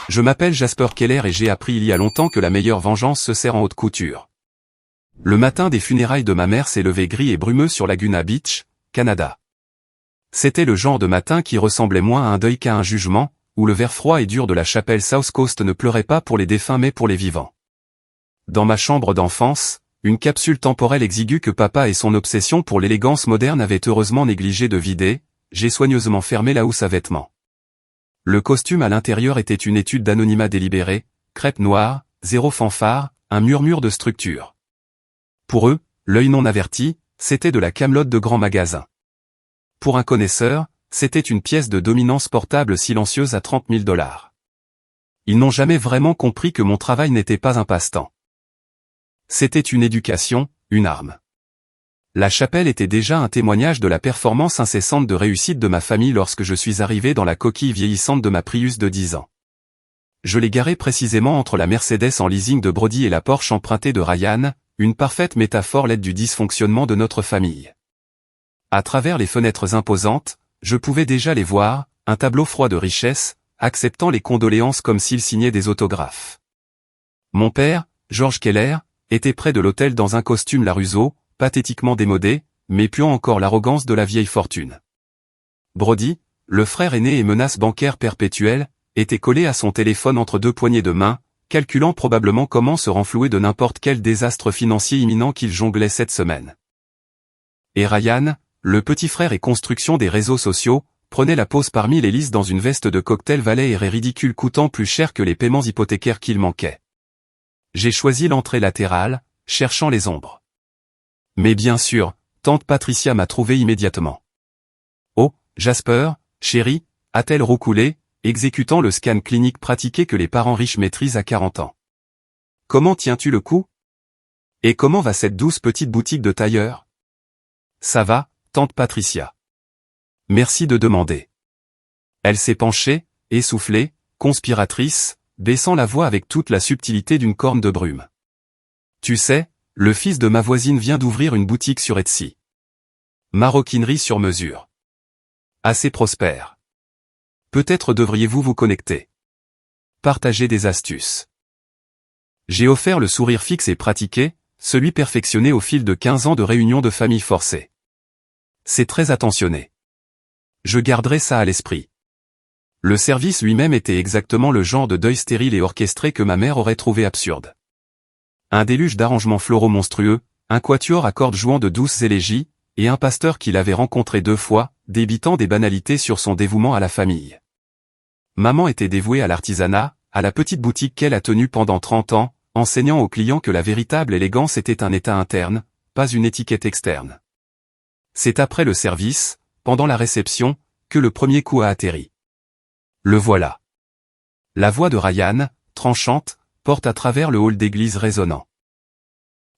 Je m'appelle Jasper Keller et j'ai appris il y a longtemps que la meilleure vengeance se sert en haute couture. Le matin des funérailles de ma mère s'est levé gris et brumeux sur Laguna Beach, Canada. C'était le genre de matin qui ressemblait moins à un deuil qu'à un jugement, où le verre froid et dur de la chapelle South Coast ne pleurait pas pour les défunts mais pour les vivants. Dans ma chambre d'enfance, une capsule temporelle exiguë que papa et son obsession pour l'élégance moderne avaient heureusement négligé de vider, j'ai soigneusement fermé la housse à vêtements. Le costume à l'intérieur était une étude d'anonymat délibéré, crêpe noire, zéro fanfare, un murmure de structure. Pour eux, l'œil non averti, c'était de la camelote de grand magasin. Pour un connaisseur, c'était une pièce de dominance portable silencieuse à 30 000 $. Ils n'ont jamais vraiment compris que mon travail n'était pas un passe-temps. C'était une éducation, une arme. La chapelle était déjà un témoignage de la performance incessante de réussite de ma famille lorsque je suis arrivé dans la coquille vieillissante de ma Prius de 10 ans. Je l'ai garée précisément entre la Mercedes en leasing de Brody et la Porsche empruntée de Ryan, une parfaite métaphore laide du dysfonctionnement de notre famille. À travers les fenêtres imposantes, je pouvais déjà les voir, un tableau froid de richesse, acceptant les condoléances comme s'il signait des autographes. Mon père, George Keller, était près de l'hôtel dans un costume Larusso, pathétiquement démodé, mais puant encore l'arrogance de la vieille fortune. Brody, le frère aîné et menace bancaire perpétuelle, était collé à son téléphone entre deux poignées de main, calculant probablement comment se renflouer de n'importe quel désastre financier imminent qu'il jonglait cette semaine. Et Ryan, le petit frère et construction des réseaux sociaux, prenait la pause parmi les listes dans une veste de cocktail valet et ridicule coûtant plus cher que les paiements hypothécaires qu'il manquait. J'ai choisi l'entrée latérale, cherchant les ombres. Mais bien sûr, tante Patricia m'a trouvé immédiatement. « Oh, Jasper, chérie » a-t-elle roucoulé, exécutant le scan clinique pratiqué que les parents riches maîtrisent à 40 ans. « Comment tiens-tu le coup? Et comment va cette douce petite boutique de tailleur? »« Ça va, tante Patricia. »« Merci de demander. » Elle s'est penchée, essoufflée, conspiratrice, baissant la voix avec toute la subtilité d'une corne de brume. « Tu sais, le fils de ma voisine vient d'ouvrir une boutique sur Etsy. Maroquinerie sur mesure. Assez prospère. Peut-être devriez-vous vous connecter. Partager des astuces. » J'ai offert le sourire fixe et pratiqué, celui perfectionné au fil de 15 ans de réunions de famille forcées. C'est très attentionné. Je garderai ça à l'esprit. Le service lui-même était exactement le genre de deuil stérile et orchestré que ma mère aurait trouvé absurde. Un déluge d'arrangements floraux monstrueux, un quatuor à cordes jouant de douces élégies, et un pasteur qui l'avait rencontré 2 fois, débitant des banalités sur son dévouement à la famille. Maman était dévouée à l'artisanat, à la petite boutique qu'elle a tenue pendant 30 ans, enseignant aux clients que la véritable élégance était un état interne, pas une étiquette externe. C'est après le service, pendant la réception, que le premier coup a atterri. Le voilà. La voix de Ryan, tranchante, porte à travers le hall d'église résonnant.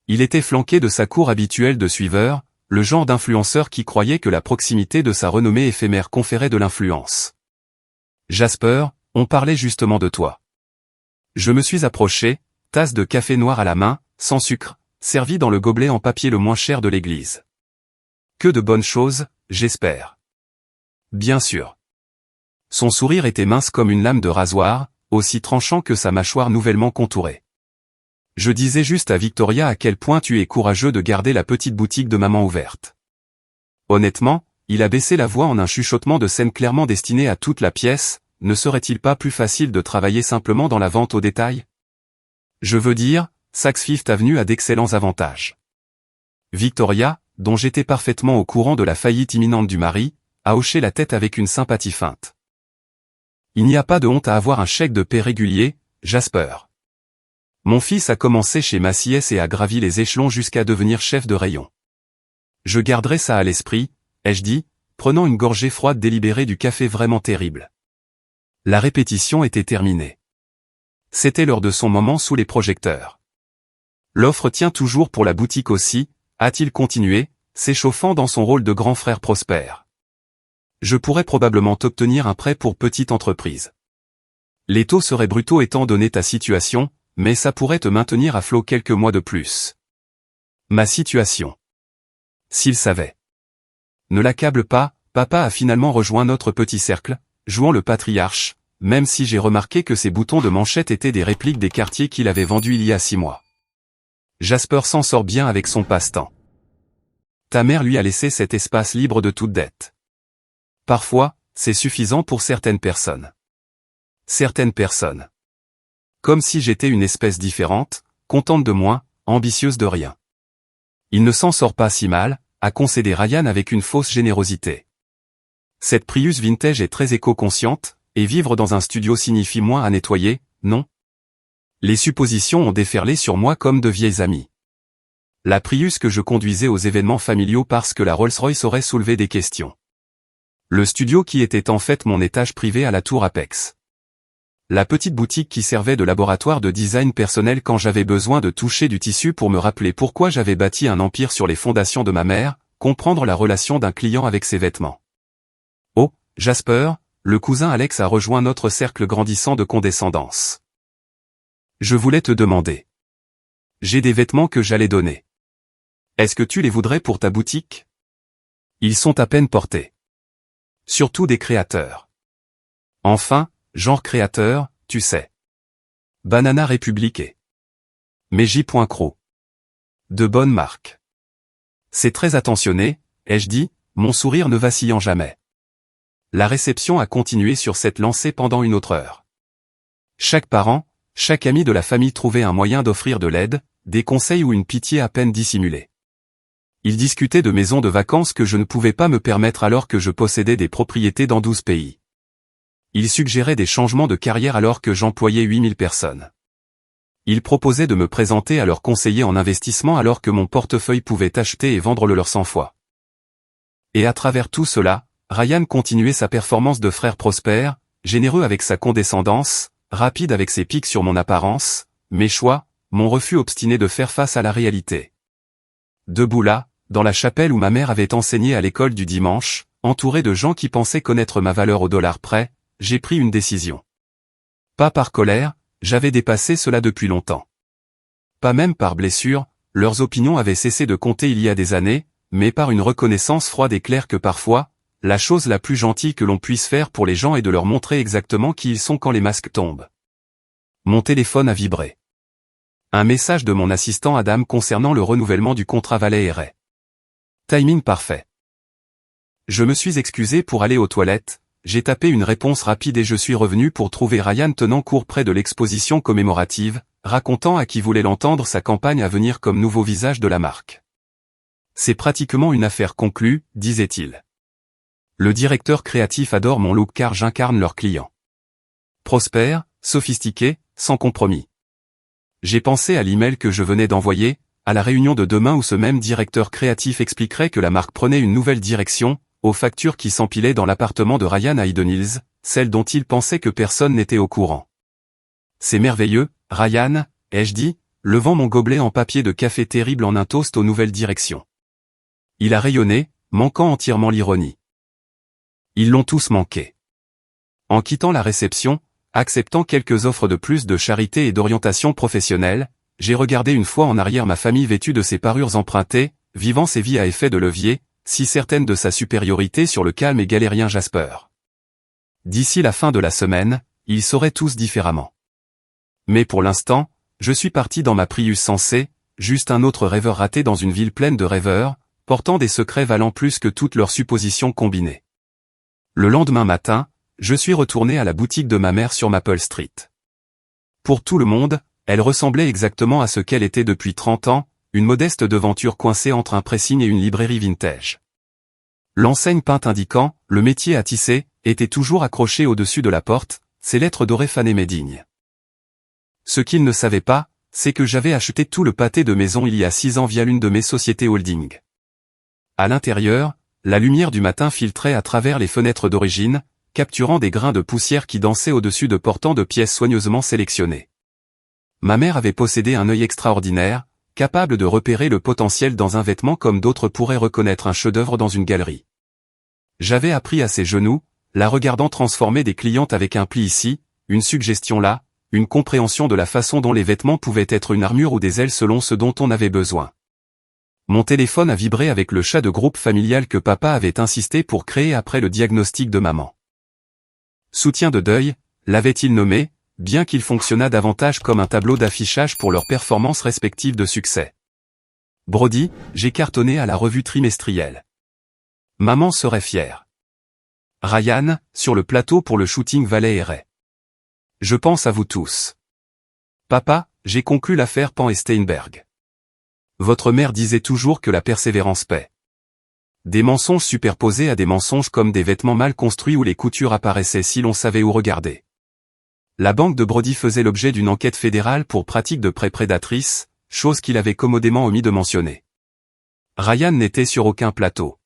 Il était flanqué de sa cour habituelle de suiveurs, le genre d'influenceur qui croyait que la proximité de sa renommée éphémère conférait de l'influence. « Jasper, on parlait justement de toi. » Je me suis approché, tasse de café noir à la main, sans sucre, servie dans le gobelet en papier le moins cher de l'église. Que de bonnes choses, j'espère. Bien sûr. Son sourire était mince comme une lame de rasoir, aussi tranchant que sa mâchoire nouvellement contourée. Je disais juste à Victoria à quel point tu es courageux de garder la petite boutique de maman ouverte. Honnêtement, il a baissé la voix en un chuchotement de scène clairement destiné à toute la pièce, ne serait-il pas plus facile de travailler simplement dans la vente au détail? Je veux dire, Saks Fifth Avenue a d'excellents avantages. Victoria, dont j'étais parfaitement au courant de la faillite imminente du mari, a hoché la tête avec une sympathie feinte. Il n'y a pas de honte à avoir un chèque de paie régulier, Jasper. Mon fils a commencé chez Macy's et a gravi les échelons jusqu'à devenir chef de rayon. Je garderai ça à l'esprit, ai-je dit, prenant une gorgée froide délibérée du café vraiment terrible. La répétition était terminée. C'était l'heure de son moment sous les projecteurs. L'offre tient toujours pour la boutique aussi, a-t-il continué, s'échauffant dans son rôle de grand frère prospère. Je pourrais probablement t'obtenir un prêt pour petite entreprise. Les taux seraient brutaux étant donné ta situation, mais ça pourrait te maintenir à flot quelques mois de plus. Ma situation. S'il savait. Ne l'accable pas, papa a finalement rejoint notre petit cercle, jouant le patriarche, même si j'ai remarqué que ses boutons de manchette étaient des répliques des quartiers qu'il avait vendus il y a 6 mois. Jasper s'en sort bien avec son passe-temps. Ta mère lui a laissé cet espace libre de toute dette. Parfois, c'est suffisant pour certaines personnes. Certaines personnes. Comme si j'étais une espèce différente, contente de moins, ambitieuse de rien. Il ne s'en sort pas si mal, a concédé Ryan avec une fausse générosité. Cette Prius vintage est très éco-consciente, et vivre dans un studio signifie moins à nettoyer, non? Les suppositions ont déferlé sur moi comme de vieilles amies. La Prius que je conduisais aux événements familiaux parce que la Rolls-Royce aurait soulevé des questions. Le studio qui était en fait mon étage privé à la tour Apex. La petite boutique qui servait de laboratoire de design personnel quand j'avais besoin de toucher du tissu pour me rappeler pourquoi j'avais bâti un empire sur les fondations de ma mère, comprendre la relation d'un client avec ses vêtements. Oh, Jasper, le cousin Alex a rejoint notre cercle grandissant de condescendance. Je voulais te demander. J'ai des vêtements que j'allais donner. Est-ce que tu les voudrais pour ta boutique? Ils sont à peine portés. Surtout des créateurs. Enfin, genre créateur, tu sais. Banana République. Meiji.cro. De bonne marque. C'est très attentionné, ai-je dit, mon sourire ne vacillant jamais. La réception a continué sur cette lancée pendant une autre heure. Chaque parent, chaque ami de la famille trouvait un moyen d'offrir de l'aide, des conseils ou une pitié à peine dissimulée. Ils discutaient de maisons de vacances que je ne pouvais pas me permettre alors que je possédais des propriétés dans 12 pays. Ils suggéraient des changements de carrière alors que j'employais 8000 personnes. Ils proposaient de me présenter à leurs conseillers en investissement alors que mon portefeuille pouvait acheter et vendre le leur 100 fois. Et à travers tout cela, Ryan continuait sa performance de frère prospère, généreux avec sa condescendance, rapide avec ses pics sur mon apparence, mes choix, mon refus obstiné de faire face à la réalité. Debout là, dans la chapelle où ma mère avait enseigné à l'école du dimanche, entouré de gens qui pensaient connaître ma valeur au dollar près, j'ai pris une décision. Pas par colère, j'avais dépassé cela depuis longtemps. Pas même par blessure, leurs opinions avaient cessé de compter il y a des années, mais par une reconnaissance froide et claire que parfois, la chose la plus gentille que l'on puisse faire pour les gens est de leur montrer exactement qui ils sont quand les masques tombent. Mon téléphone a vibré. Un message de mon assistant Adam concernant le renouvellement du contrat valet et Ray. Timing parfait. Je me suis excusé pour aller aux toilettes, j'ai tapé une réponse rapide et je suis revenu pour trouver Ryan tenant court près de l'exposition commémorative, racontant à qui voulait l'entendre sa campagne à venir comme nouveau visage de la marque. C'est pratiquement une affaire conclue, disait-il. Le directeur créatif adore mon look car j'incarne leur client. Prospère, sophistiqué, sans compromis. J'ai pensé à l'email que je venais d'envoyer, à la réunion de demain où ce même directeur créatif expliquerait que la marque prenait une nouvelle direction, aux factures qui s'empilaient dans l'appartement de Ryan à Eden Hills, celle dont il pensait que personne n'était au courant. C'est merveilleux, Ryan, ai-je dit, levant mon gobelet en papier de café terrible en un toast aux nouvelles directions. Il a rayonné, manquant entièrement l'ironie. Ils l'ont tous manqué. En quittant la réception, acceptant quelques offres de plus de charité et d'orientation professionnelle, j'ai regardé une fois en arrière ma famille vêtue de ses parures empruntées, vivant ses vies à effet de levier, si certaine de sa supériorité sur le calme et galérien Jasper. D'ici la fin de la semaine, ils sauraient tous différemment. Mais pour l'instant, je suis parti dans ma Prius sensée, juste un autre rêveur raté dans une ville pleine de rêveurs, portant des secrets valant plus que toutes leurs suppositions combinées. Le lendemain matin, je suis retourné à la boutique de ma mère sur Maple Street. Pour tout le monde, elle ressemblait exactement à ce qu'elle était depuis 30 ans, une modeste devanture coincée entre un pressing et une librairie vintage. L'enseigne peinte indiquant « Le métier à tisser » était toujours accrochée au-dessus de la porte, ses lettres dorées fanées médigne. Ce qu'il ne savait pas, c'est que j'avais acheté tout le pâté de maison il y a 6 ans via l'une de mes sociétés holding. À l'intérieur, la lumière du matin filtrait à travers les fenêtres d'origine, capturant des grains de poussière qui dansaient au-dessus de portants de pièces soigneusement sélectionnées. Ma mère avait possédé un œil extraordinaire, capable de repérer le potentiel dans un vêtement comme d'autres pourraient reconnaître un chef-d'œuvre dans une galerie. J'avais appris à ses genoux, la regardant transformer des clientes avec un pli ici, une suggestion là, une compréhension de la façon dont les vêtements pouvaient être une armure ou des ailes selon ce dont on avait besoin. Mon téléphone a vibré avec le chat de groupe familial que papa avait insisté pour créer après le diagnostic de maman. Soutien de deuil, l'avait-il nommé, bien qu'il fonctionnât davantage comme un tableau d'affichage pour leurs performances respectives de succès. Brody, j'ai cartonné à la revue trimestrielle. Maman serait fière. Ryan, sur le plateau pour le shooting Valley et Ray. Je pense à vous tous. Papa, j'ai conclu l'affaire Pan et Steinberg. Votre mère disait toujours que la persévérance paie. Des mensonges superposés à des mensonges comme des vêtements mal construits où les coutures apparaissaient si l'on savait où regarder. La banque de Brody faisait l'objet d'une enquête fédérale pour pratique de prêt prédatrice, chose qu'il avait commodément omis de mentionner. Ryan n'était sur aucun plateau.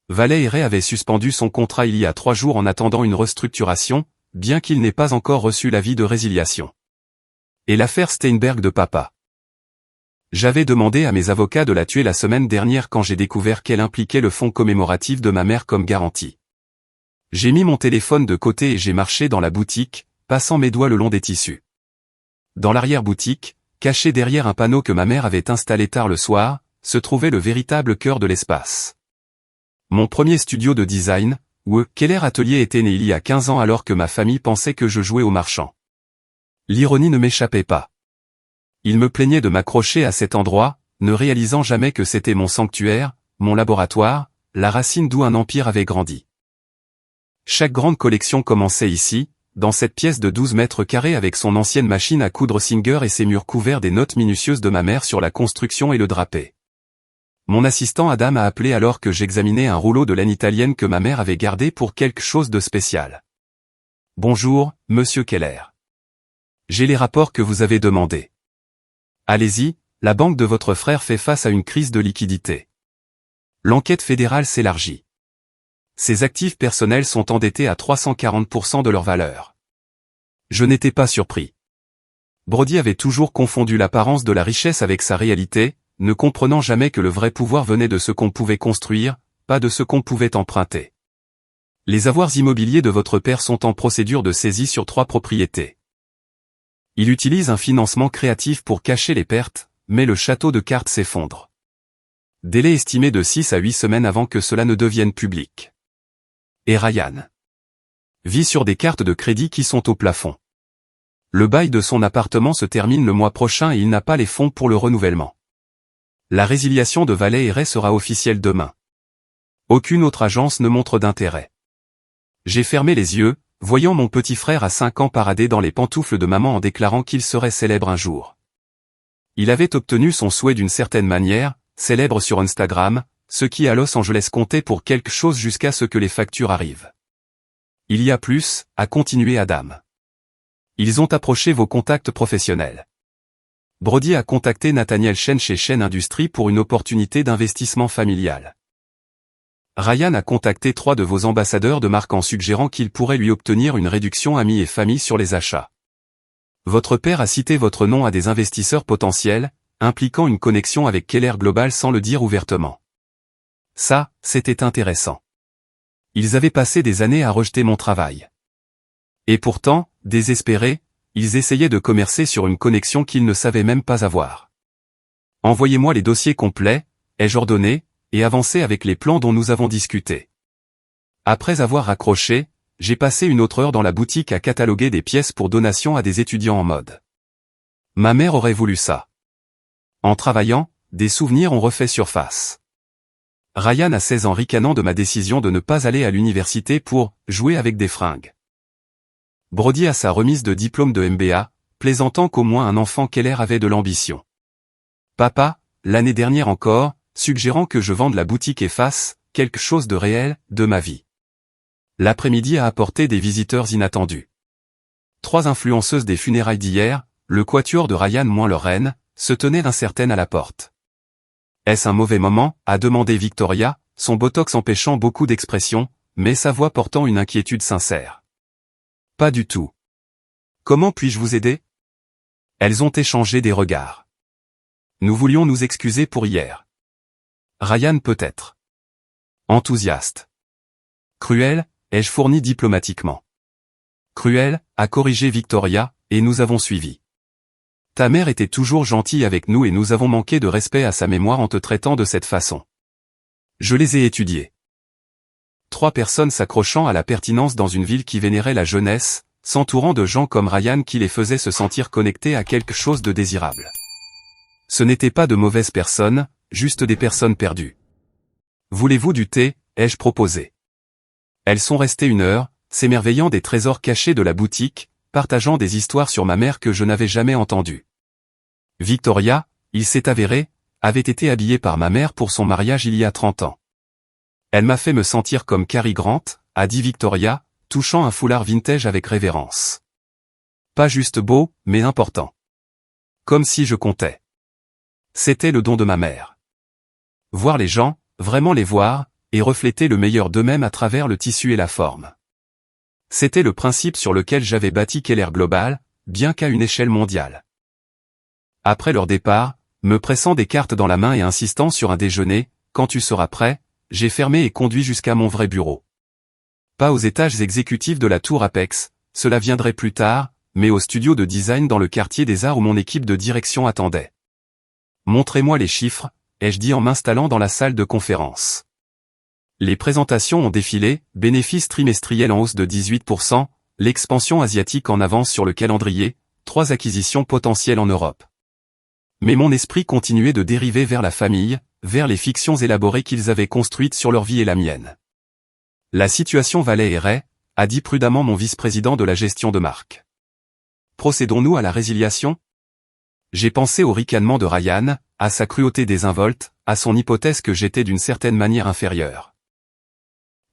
Valley et Ray avait suspendu son contrat il y a 3 jours en attendant une restructuration, bien qu'il n'ait pas encore reçu l'avis de résiliation. Et l'affaire Steinberg de papa. J'avais demandé à mes avocats de la tuer la semaine dernière quand j'ai découvert qu'elle impliquait le fonds commémoratif de ma mère comme garantie. J'ai mis mon téléphone de côté et j'ai marché dans la boutique, passant mes doigts le long des tissus. Dans l'arrière-boutique, caché derrière un panneau que ma mère avait installé tard le soir, se trouvait le véritable cœur de l'espace. Mon premier studio de design, où Keller Atelier était né il y a 15 ans alors que ma famille pensait que je jouais au marchand. L'ironie ne m'échappait pas. Il me plaignait de m'accrocher à cet endroit, ne réalisant jamais que c'était mon sanctuaire, mon laboratoire, la racine d'où un empire avait grandi. Chaque grande collection commençait ici, dans cette pièce de 12 mètres carrés avec son ancienne machine à coudre Singer et ses murs couverts des notes minutieuses de ma mère sur la construction et le drapé. Mon assistant Adam a appelé alors que j'examinais un rouleau de laine italienne que ma mère avait gardé pour quelque chose de spécial. « Bonjour, monsieur Keller. J'ai les rapports que vous avez demandés. Allez-y, la banque de votre frère fait face à une crise de liquidité. L'enquête fédérale s'élargit. Ses actifs personnels sont endettés à 340% de leur valeur. » Je n'étais pas surpris. Brody avait toujours confondu l'apparence de la richesse avec sa réalité, ne comprenant jamais que le vrai pouvoir venait de ce qu'on pouvait construire, pas de ce qu'on pouvait emprunter. Les avoirs immobiliers de votre père sont en procédure de saisie sur 3 propriétés. Il utilise un financement créatif pour cacher les pertes, mais le château de cartes s'effondre. Délai estimé de 6 à 8 semaines avant que cela ne devienne public. Et Ryan vit sur des cartes de crédit qui sont au plafond. Le bail de son appartement se termine le mois prochain et il n'a pas les fonds pour le renouvellement. La résiliation de Valley et Ray sera officielle demain. Aucune autre agence ne montre d'intérêt. J'ai fermé les yeux, voyant mon petit frère à 5 ans parader dans les pantoufles de maman en déclarant qu'il serait célèbre un jour. Il avait obtenu son souhait d'une certaine manière, célèbre sur Instagram, ce qui à Los Angeles comptait pour quelque chose jusqu'à ce que les factures arrivent. Il y a plus, a continué Adam. Ils ont approché vos contacts professionnels. Brody a contacté Nathaniel Chen chez Chen Industries pour une opportunité d'investissement familial. Ryan a contacté 3 de vos ambassadeurs de marque en suggérant qu'il pourrait lui obtenir une réduction amis et famille sur les achats. Votre père a cité votre nom à des investisseurs potentiels, impliquant une connexion avec Keller Global sans le dire ouvertement. Ça, c'était intéressant. Ils avaient passé des années à rejeter mon travail. Et pourtant, désespérés, ils essayaient de commercer sur une connexion qu'ils ne savaient même pas avoir. Envoyez-moi les dossiers complets, ai-je ordonné, et avancé avec les plans dont nous avons discuté. Après avoir raccroché, j'ai passé une autre heure dans la boutique à cataloguer des pièces pour donation à des étudiants en mode. Ma mère aurait voulu ça. En travaillant, des souvenirs ont refait surface. Ryan a 16 ans ricanant de ma décision de ne pas aller à l'université pour jouer avec des fringues. Brody a sa remise de diplôme de MBA, plaisantant qu'au moins un enfant Keller avait de l'ambition. Papa, l'année dernière encore, suggérant que je vende la boutique et fasse quelque chose de réel, de ma vie. L'après-midi a apporté des visiteurs inattendus. 3 influenceuses des funérailles d'hier, le quatuor de Ryan moins leur reine, se tenaient incertaines à la porte. Est-ce un mauvais moment, a demandé Victoria, son botox empêchant beaucoup d'expressions, mais sa voix portant une inquiétude sincère. Pas du tout. Comment puis-je vous aider? Elles ont échangé des regards. Nous voulions nous excuser pour hier. Ryan peut-être. Enthousiaste. Cruel, ai-je fourni diplomatiquement. Cruel, a corrigé Victoria, et nous avons suivi. Ta mère était toujours gentille avec nous et nous avons manqué de respect à sa mémoire en te traitant de cette façon. Je les ai étudiés. 3 personnes s'accrochant à la pertinence dans une ville qui vénérait la jeunesse, s'entourant de gens comme Ryan qui les faisaient se sentir connectés à quelque chose de désirable. Ce n'étaient pas de mauvaises personnes, juste des personnes perdues. Voulez-vous du thé, ai-je proposé. Elles sont restées 1 heure, s'émerveillant des trésors cachés de la boutique, partageant des histoires sur ma mère que je n'avais jamais entendues. Victoria, il s'est avéré, avait été habillée par ma mère pour son mariage il y a 30 ans. Elle m'a fait me sentir comme Cary Grant, a dit Victoria, touchant un foulard vintage avec révérence. Pas juste beau, mais important. Comme si je comptais. C'était le don de ma mère. Voir les gens, vraiment les voir, et refléter le meilleur d'eux-mêmes à travers le tissu et la forme. C'était le principe sur lequel j'avais bâti Keller Global, bien qu'à une échelle mondiale. Après leur départ, me pressant des cartes dans la main et insistant sur un déjeuner, quand tu seras prêt, j'ai fermé et conduit jusqu'à mon vrai bureau. Pas aux étages exécutifs de la tour Apex, cela viendrait plus tard, mais au studio de design dans le quartier des Arts où mon équipe de direction attendait. Montrez-moi les chiffres, ai-je dit en m'installant dans la salle de conférence. Les présentations ont défilé, bénéfices trimestriels en hausse de 18%, l'expansion asiatique en avance sur le calendrier, 3 acquisitions potentielles en Europe. Mais mon esprit continuait de dériver vers la famille, vers les fictions élaborées qu'ils avaient construites sur leur vie et la mienne. La situation valait et raie, a dit prudemment mon vice-président de la gestion de marque. Procédons-nous à la résiliation ? J'ai pensé au ricanement de Ryan, à sa cruauté désinvolte, à son hypothèse que j'étais d'une certaine manière inférieure.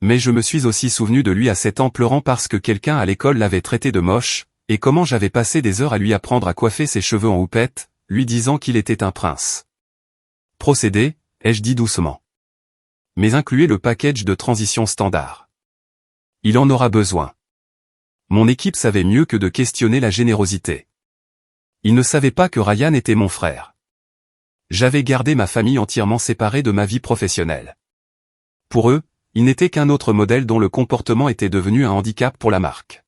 Mais je me suis aussi souvenu de lui à 7 ans pleurant parce que quelqu'un à l'école l'avait traité de moche, et comment j'avais passé des heures à lui apprendre à coiffer ses cheveux en houppette, lui disant qu'il était un prince. Procédez, ai-je dit doucement. Mais incluez le package de transition standard. Il en aura besoin. Mon équipe savait mieux que de questionner la générosité. Ils ne savaient pas que Ryan était mon frère. J'avais gardé ma famille entièrement séparée de ma vie professionnelle. Pour eux, il n'était qu'un autre modèle dont le comportement était devenu un handicap pour la marque.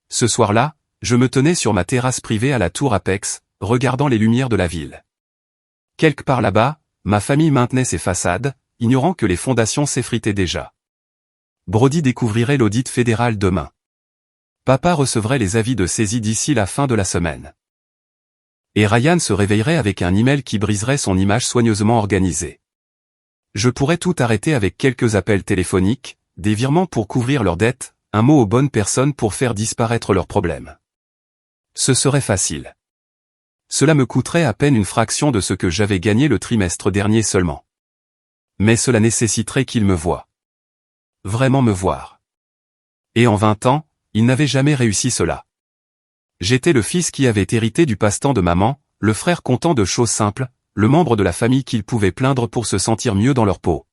Ce soir-là, je me tenais sur ma terrasse privée à la tour Apex, regardant les lumières de la ville. Quelque part là-bas, ma famille maintenait ses façades, ignorant que les fondations s'effritaient déjà. Brody découvrirait l'audit fédéral demain. Papa recevrait les avis de saisie d'ici la fin de la semaine. Et Ryan se réveillerait avec un email qui briserait son image soigneusement organisée. Je pourrais tout arrêter avec quelques appels téléphoniques, des virements pour couvrir leurs dettes, un mot aux bonnes personnes pour faire disparaître leurs problèmes. Ce serait facile. Cela me coûterait à peine une fraction de ce que j'avais gagné le trimestre dernier seulement. Mais cela nécessiterait qu'ils me voient. Vraiment me voir. Et en 20 ans, ils n'avaient jamais réussi cela. J'étais le fils qui avait hérité du passe-temps de maman, le frère content de choses simples, le membre de la famille qu'ils pouvaient plaindre pour se sentir mieux dans leur peau.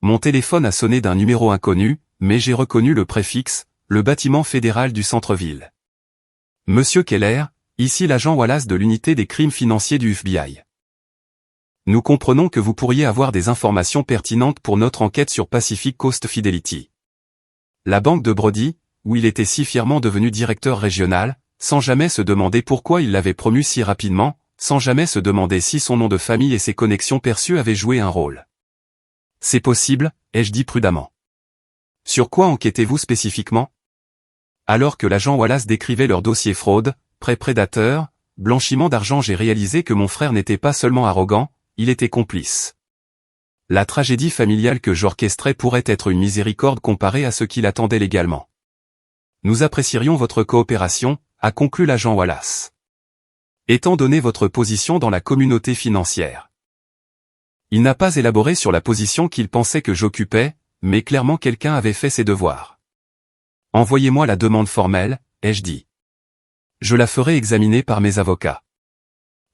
Mon téléphone a sonné d'un numéro inconnu, mais j'ai reconnu le préfixe, le bâtiment fédéral du centre-ville. Monsieur Keller, ici l'agent Wallace de l'unité des crimes financiers du FBI. Nous comprenons que vous pourriez avoir des informations pertinentes pour notre enquête sur Pacific Coast Fidelity. La banque de Brody, où il était si fièrement devenu directeur régional, sans jamais se demander pourquoi il l'avait promu si rapidement, sans jamais se demander si son nom de famille et ses connexions perçues avaient joué un rôle. C'est possible, ai-je dit prudemment. Sur quoi enquêtez-vous spécifiquement ? Alors que l'agent Wallace décrivait leur dossier fraude, prêt prédateur, blanchiment d'argent, j'ai réalisé que mon frère n'était pas seulement arrogant, il était complice. La tragédie familiale que j'orchestrais pourrait être une miséricorde comparée à ce qu'il attendait légalement. Nous apprécierions votre coopération, a conclu l'agent Wallace. Étant donné votre position dans la communauté financière. Il n'a pas élaboré sur la position qu'il pensait que j'occupais, mais clairement quelqu'un avait fait ses devoirs. Envoyez-moi la demande formelle, ai-je dit. Je la ferai examiner par mes avocats.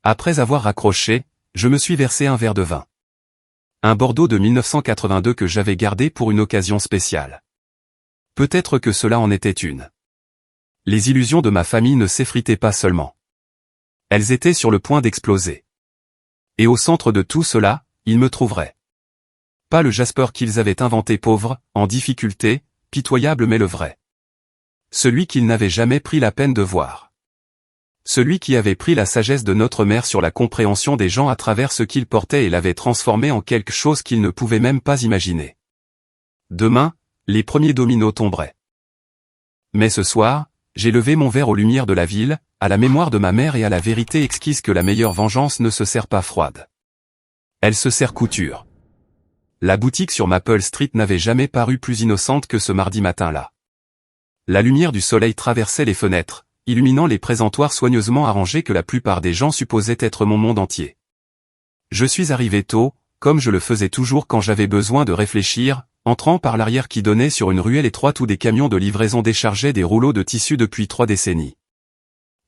Après avoir raccroché, je me suis versé un verre de vin. Un Bordeaux de 1982 que j'avais gardé pour une occasion spéciale. Peut-être que cela en était une. Les illusions de ma famille ne s'effritaient pas seulement. Elles étaient sur le point d'exploser. Et au centre de tout cela, ils me trouveraient. Pas le Jasper qu'ils avaient inventé pauvre, en difficulté, pitoyable mais le vrai. Celui qu'ils n'avaient jamais pris la peine de voir. Celui qui avait pris la sagesse de notre mère sur la compréhension des gens à travers ce qu'ils portaient et l'avait transformé en quelque chose qu'ils ne pouvaient même pas imaginer. Demain, les premiers dominos tomberaient. Mais ce soir, J'ai levé mon verre aux lumières de la ville, à la mémoire de ma mère et à la vérité exquise que la meilleure vengeance ne se sert pas froide. Elle se sert couture. La boutique sur Maple Street n'avait jamais paru plus innocente que ce mardi matin-là. La lumière du soleil traversait les fenêtres, illuminant les présentoirs soigneusement arrangés que la plupart des gens supposaient être mon monde entier. Je suis arrivé tôt, comme je le faisais toujours quand j'avais besoin de réfléchir, entrant par l'arrière qui donnait sur une ruelle étroite où des camions de livraison déchargeaient des rouleaux de tissu depuis 3 décennies.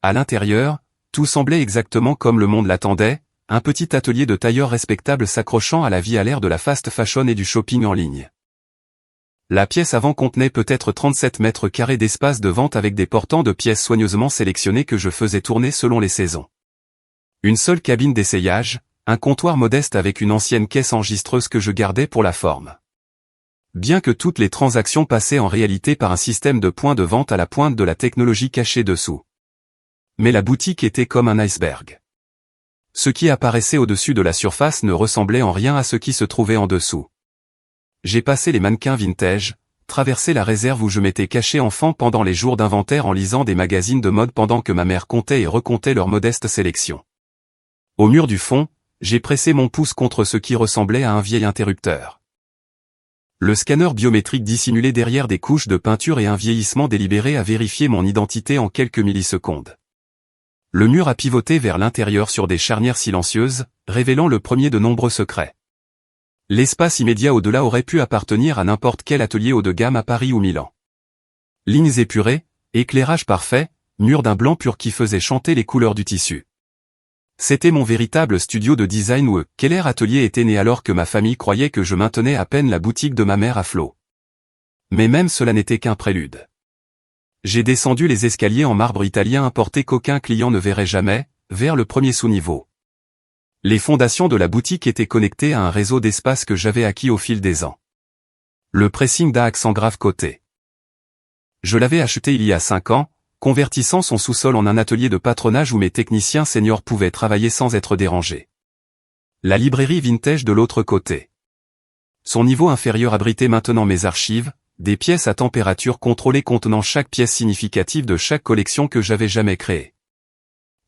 À l'intérieur, tout semblait exactement comme le monde l'attendait, un petit atelier de tailleur respectable s'accrochant à la vie à l'ère de la fast fashion et du shopping en ligne. La pièce avant contenait peut-être 37 mètres carrés d'espace de vente avec des portants de pièces soigneusement sélectionnées que je faisais tourner selon les saisons. Une seule cabine d'essayage, un comptoir modeste avec une ancienne caisse enregistreuse que je gardais pour la forme. Bien que toutes les transactions passaient en réalité par un système de points de vente à la pointe de la technologie cachée dessous. Mais la boutique était comme un iceberg. Ce qui apparaissait au-dessus de la surface ne ressemblait en rien à ce qui se trouvait en dessous. J'ai passé les mannequins vintage, traversé la réserve où je m'étais caché enfant pendant les jours d'inventaire en lisant des magazines de mode pendant que ma mère comptait et recomptait leur modeste sélection. Au mur du fond, j'ai pressé mon pouce contre ce qui ressemblait à un vieil interrupteur. Le scanner biométrique dissimulé derrière des couches de peinture et un vieillissement délibéré a vérifié mon identité en quelques millisecondes. Le mur a pivoté vers l'intérieur sur des charnières silencieuses, révélant le premier de nombreux secrets. L'espace immédiat au-delà aurait pu appartenir à n'importe quel atelier haut de gamme à Paris ou Milan. Lignes épurées, éclairage parfait, mur d'un blanc pur qui faisait chanter les couleurs du tissu. C'était mon véritable studio de design où Keller Atelier était né alors que ma famille croyait que je maintenais à peine la boutique de ma mère à flot. Mais même cela n'était qu'un prélude. J'ai descendu les escaliers en marbre italien importé qu'aucun client ne verrait jamais, vers le premier sous-niveau. Les fondations de la boutique étaient connectées à un réseau d'espace que j'avais acquis au fil des ans. Le pressing d'Axe en grave côté. Je l'avais acheté il y a 5 ans, convertissant son sous-sol en un atelier de patronage où mes techniciens seniors pouvaient travailler sans être dérangés. La librairie vintage de l'autre côté. Son niveau inférieur abritait maintenant mes archives, des pièces à température contrôlée contenant chaque pièce significative de chaque collection que j'avais jamais créée.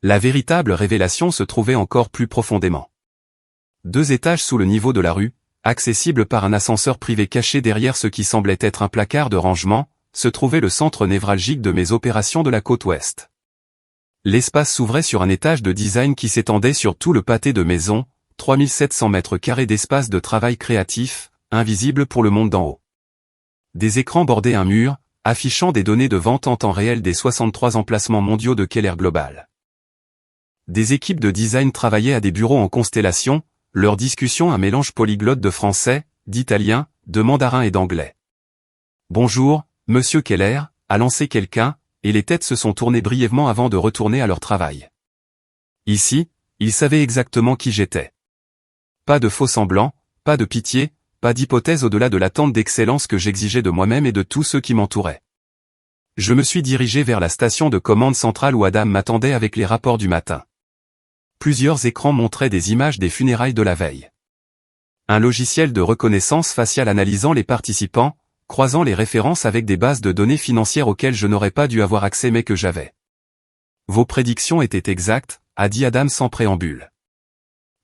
La véritable révélation se trouvait encore plus profondément. 2 étages sous le niveau de la rue, accessible par un ascenseur privé caché derrière ce qui semblait être un placard de rangement, se trouvait le centre névralgique de mes opérations de la côte ouest. L'espace s'ouvrait sur un étage de design qui s'étendait sur tout le pâté de maison, 3700 mètres carrés d'espace de travail créatif, invisible pour le monde d'en haut. Des écrans bordaient un mur, affichant des données de vente en temps réel des 63 emplacements mondiaux de Keller Global. Des équipes de design travaillaient à des bureaux en constellation, leur discussion un mélange polyglotte de français, d'italien, de mandarin et d'anglais. Bonjour, Monsieur Keller, a lancé quelqu'un, et les têtes se sont tournées brièvement avant de retourner à leur travail. Ici, ils savaient exactement qui j'étais. Pas de faux semblants, pas de pitié, pas d'hypothèse au-delà de l'attente d'excellence que j'exigeais de moi-même et de tous ceux qui m'entouraient. Je me suis dirigé vers la station de commande centrale où Adam m'attendait avec les rapports du matin. Plusieurs écrans montraient des images des funérailles de la veille. Un logiciel de reconnaissance faciale analysant les participants, croisant les références avec des bases de données financières auxquelles je n'aurais pas dû avoir accès mais que j'avais. Vos prédictions étaient exactes, a dit Adam sans préambule.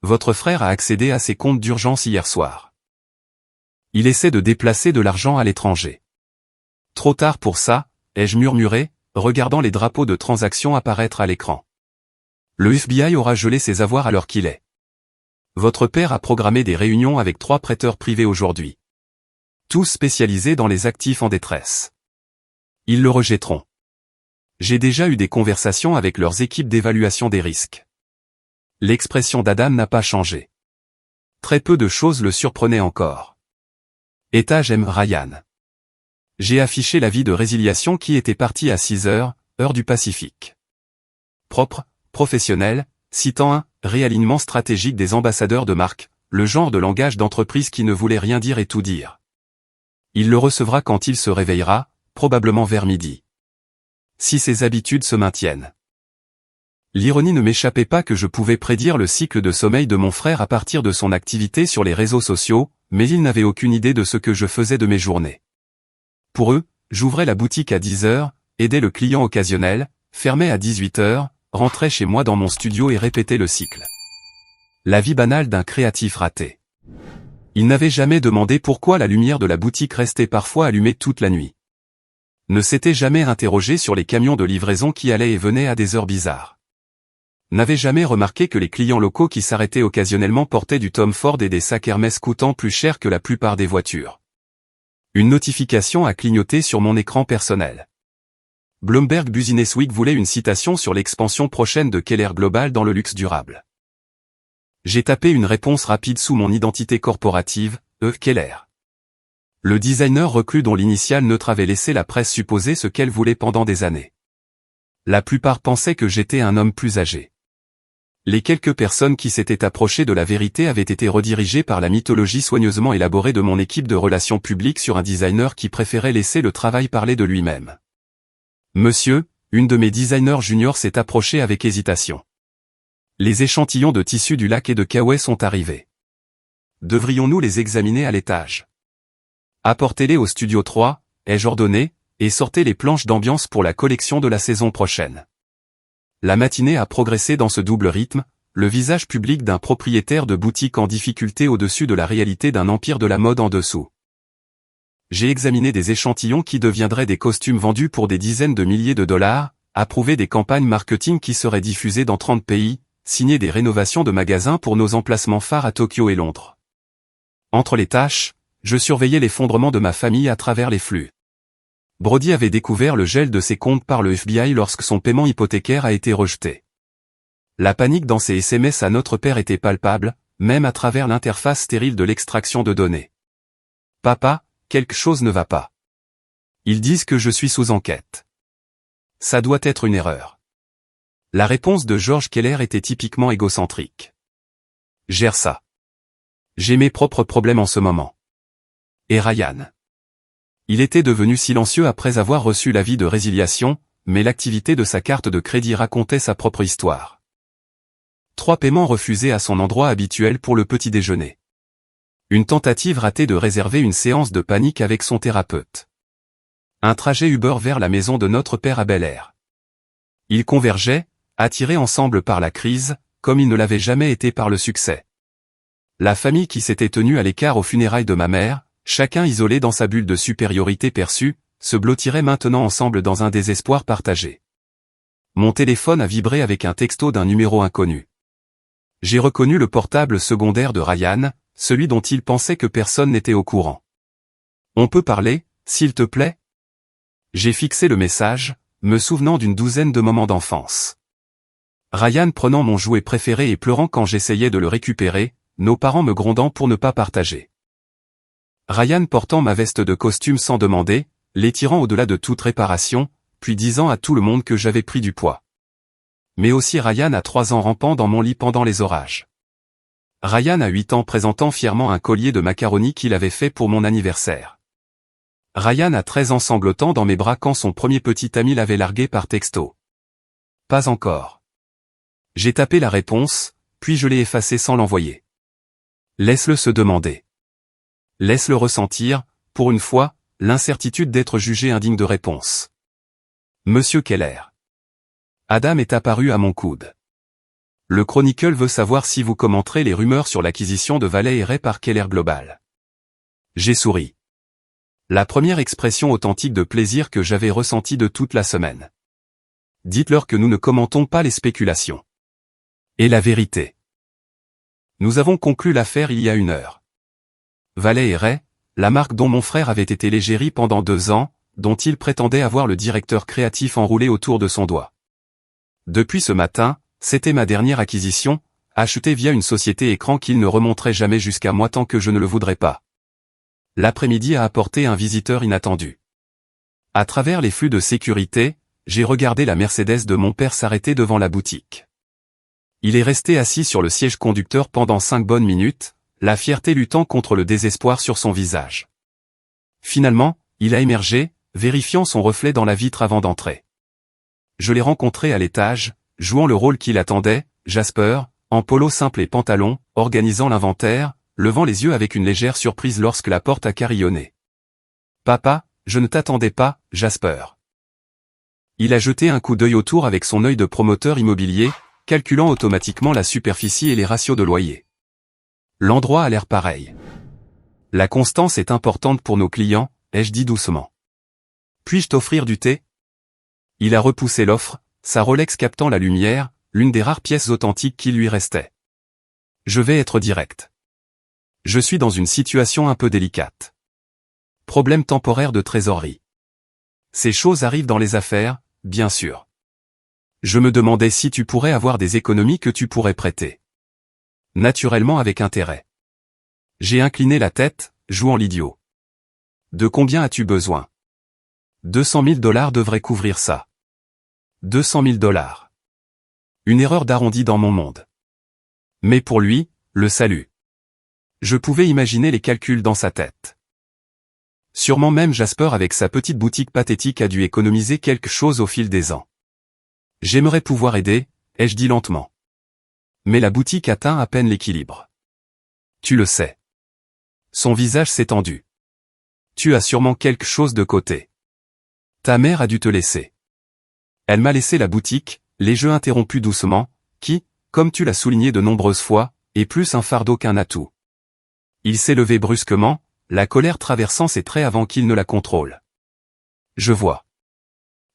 Votre frère a accédé à ses comptes d'urgence hier soir. Il essaie de déplacer de l'argent à l'étranger. Trop tard pour ça, ai-je murmuré, regardant les drapeaux de transactions apparaître à l'écran. Le FBI aura gelé ses avoirs à l'heure qu'il est. Votre père a programmé des réunions avec 3 prêteurs privés aujourd'hui. Tous spécialisés dans les actifs en détresse. Ils le rejetteront. J'ai déjà eu des conversations avec leurs équipes d'évaluation des risques. L'expression d'Adam n'a pas changé. Très peu de choses le surprenaient encore. Étage M. Ryan. J'ai affiché l'avis de résiliation qui était parti à 6 heures, heure du Pacifique. Propre, professionnel, citant un réalignement stratégique des ambassadeurs de marque, le genre de langage d'entreprise qui ne voulait rien dire et tout dire. Il le recevra quand il se réveillera, probablement vers midi. Si ses habitudes se maintiennent. L'ironie ne m'échappait pas que je pouvais prédire le cycle de sommeil de mon frère à partir de son activité sur les réseaux sociaux, mais il n'avait aucune idée de ce que je faisais de mes journées. Pour eux, j'ouvrais la boutique à 10 heures, aidait le client occasionnel, fermait à 18 heures, rentrait chez moi dans mon studio et répétait le cycle. La vie banale d'un créatif raté. Il n'avait jamais demandé pourquoi la lumière de la boutique restait parfois allumée toute la nuit. Ne s'était jamais interrogé sur les camions de livraison qui allaient et venaient à des heures bizarres. N'avait jamais remarqué que les clients locaux qui s'arrêtaient occasionnellement portaient du Tom Ford et des sacs Hermès coûtant plus cher que la plupart des voitures. Une notification a clignoté sur mon écran personnel. Bloomberg Business Week voulait une citation sur l'expansion prochaine de Keller Global dans le luxe durable. J'ai tapé une réponse rapide sous mon identité corporative, Keller. Le designer reclus dont l'initiale neutre avait laissé la presse supposer ce qu'elle voulait pendant des années. La plupart pensaient que j'étais un homme plus âgé. Les quelques personnes qui s'étaient approchées de la vérité avaient été redirigées par la mythologie soigneusement élaborée de mon équipe de relations publiques sur un designer qui préférait laisser le travail parler de lui-même. Monsieur, une de mes designers juniors s'est approchée avec hésitation. Les échantillons de tissu du lac et de Kauai sont arrivés. Devrions-nous les examiner à l'étage? Apportez-les au studio 3, ai-je ordonné, et sortez les planches d'ambiance pour la collection de la saison prochaine. La matinée a progressé dans ce double rythme, le visage public d'un propriétaire de boutique en difficulté au-dessus de la réalité d'un empire de la mode en dessous. J'ai examiné des échantillons qui deviendraient des costumes vendus pour des dizaines de milliers de dollars, approuvé des campagnes marketing qui seraient diffusées dans 30 pays, signé des rénovations de magasins pour nos emplacements phares à Tokyo et Londres. Entre les tâches, je surveillais l'effondrement de ma famille à travers les flux. Brody avait découvert le gel de ses comptes par le FBI lorsque son paiement hypothécaire a été rejeté. La panique dans ses SMS à notre père était palpable, même à travers l'interface stérile de l'extraction de données. Papa, quelque chose ne va pas. Ils disent que je suis sous enquête. Ça doit être une erreur. La réponse de George Keller était typiquement égocentrique. Gère ça. J'ai mes propres problèmes en ce moment. Et Ryan. Il était devenu silencieux après avoir reçu l'avis de résiliation, mais l'activité de sa carte de crédit racontait sa propre histoire. 3 paiements refusés à son endroit habituel pour le petit déjeuner. Une tentative ratée de réserver une séance de panique avec son thérapeute. Un trajet Uber vers la maison de notre père à Bel Air. Ils convergeaient, attirés ensemble par la crise, comme ils ne l'avaient jamais été par le succès. La famille qui s'était tenue à l'écart aux funérailles de ma mère, chacun isolé dans sa bulle de supériorité perçue, se blottirait maintenant ensemble dans un désespoir partagé. Mon téléphone a vibré avec un texto d'un numéro inconnu. J'ai reconnu le portable secondaire de Ryan, celui dont il pensait que personne n'était au courant. On peut parler, s'il te plaît? J'ai fixé le message, me souvenant d'une douzaine de moments d'enfance. Ryan prenant mon jouet préféré et pleurant quand j'essayais de le récupérer, nos parents me grondant pour ne pas partager. Ryan portant ma veste de costume sans demander, l'étirant au-delà de toute réparation, puis disant à tout le monde que j'avais pris du poids. Mais aussi Ryan à 3 ans rampant dans mon lit pendant les orages. Ryan à 8 ans présentant fièrement un collier de macaroni qu'il avait fait pour mon anniversaire. Ryan à 13 ans sanglotant dans mes bras quand son premier petit ami l'avait largué par texto. Pas encore. J'ai tapé la réponse, puis je l'ai effacée sans l'envoyer. Laisse-le se demander. Laisse-le ressentir, pour une fois, l'incertitude d'être jugé indigne de réponse. Monsieur Keller. Adam est apparu à mon coude. Le Chronicle veut savoir si vous commenterez les rumeurs sur l'acquisition de Valley et Ray par Keller Global. J'ai souri. La première expression authentique de plaisir que j'avais ressentie de toute la semaine. Dites-leur que nous ne commentons pas les spéculations. Et la vérité. Nous avons conclu l'affaire il y a 1 heure. Valley et Ray, la marque dont mon frère avait été l'égérie pendant 2 ans, dont il prétendait avoir le directeur créatif enroulé autour de son doigt. Depuis ce matin, c'était ma dernière acquisition, achetée via une société écran qu'il ne remonterait jamais jusqu'à moi tant que je ne le voudrais pas. L'après-midi a apporté un visiteur inattendu. À travers les flux de sécurité, j'ai regardé la Mercedes de mon père s'arrêter devant la boutique. Il est resté assis sur le siège conducteur pendant 5 bonnes minutes, la fierté luttant contre le désespoir sur son visage. Finalement, il a émergé, vérifiant son reflet dans la vitre avant d'entrer. Je l'ai rencontré à l'étage, jouant le rôle qu'il attendait, Jasper, en polo simple et pantalon, organisant l'inventaire, levant les yeux avec une légère surprise lorsque la porte a carillonné. « Papa, je ne t'attendais pas, Jasper. » Il a jeté un coup d'œil autour avec son œil de promoteur immobilier, calculant automatiquement la superficie et les ratios de loyer. L'endroit a l'air pareil. La constance est importante pour nos clients, ai-je dit doucement. Puis-je t'offrir du thé? Il a repoussé l'offre, sa Rolex captant la lumière, l'une des rares pièces authentiques qui lui restaient. Je vais être direct. Je suis dans une situation un peu délicate. Problème temporaire de trésorerie. Ces choses arrivent dans les affaires, bien sûr. Je me demandais si tu pourrais avoir des économies que tu pourrais prêter. Naturellement avec intérêt. J'ai incliné la tête, jouant l'idiot. De combien as-tu besoin? 200 000 $ devraient couvrir ça. 200 000 $. Une erreur d'arrondi dans mon monde. Mais pour lui, le salut. Je pouvais imaginer les calculs dans sa tête. Sûrement même Jasper avec sa petite boutique pathétique a dû économiser quelque chose au fil des ans. J'aimerais pouvoir aider, ai-je dit lentement. Mais la boutique atteint à peine l'équilibre. Tu le sais. Son visage s'est tendu. Tu as sûrement quelque chose de côté. Ta mère a dû te laisser. Elle m'a laissé la boutique, les jeux interrompus doucement, qui, comme tu l'as souligné de nombreuses fois, est plus un fardeau qu'un atout. Il s'est levé brusquement, la colère traversant ses traits avant qu'il ne la contrôle. Je vois.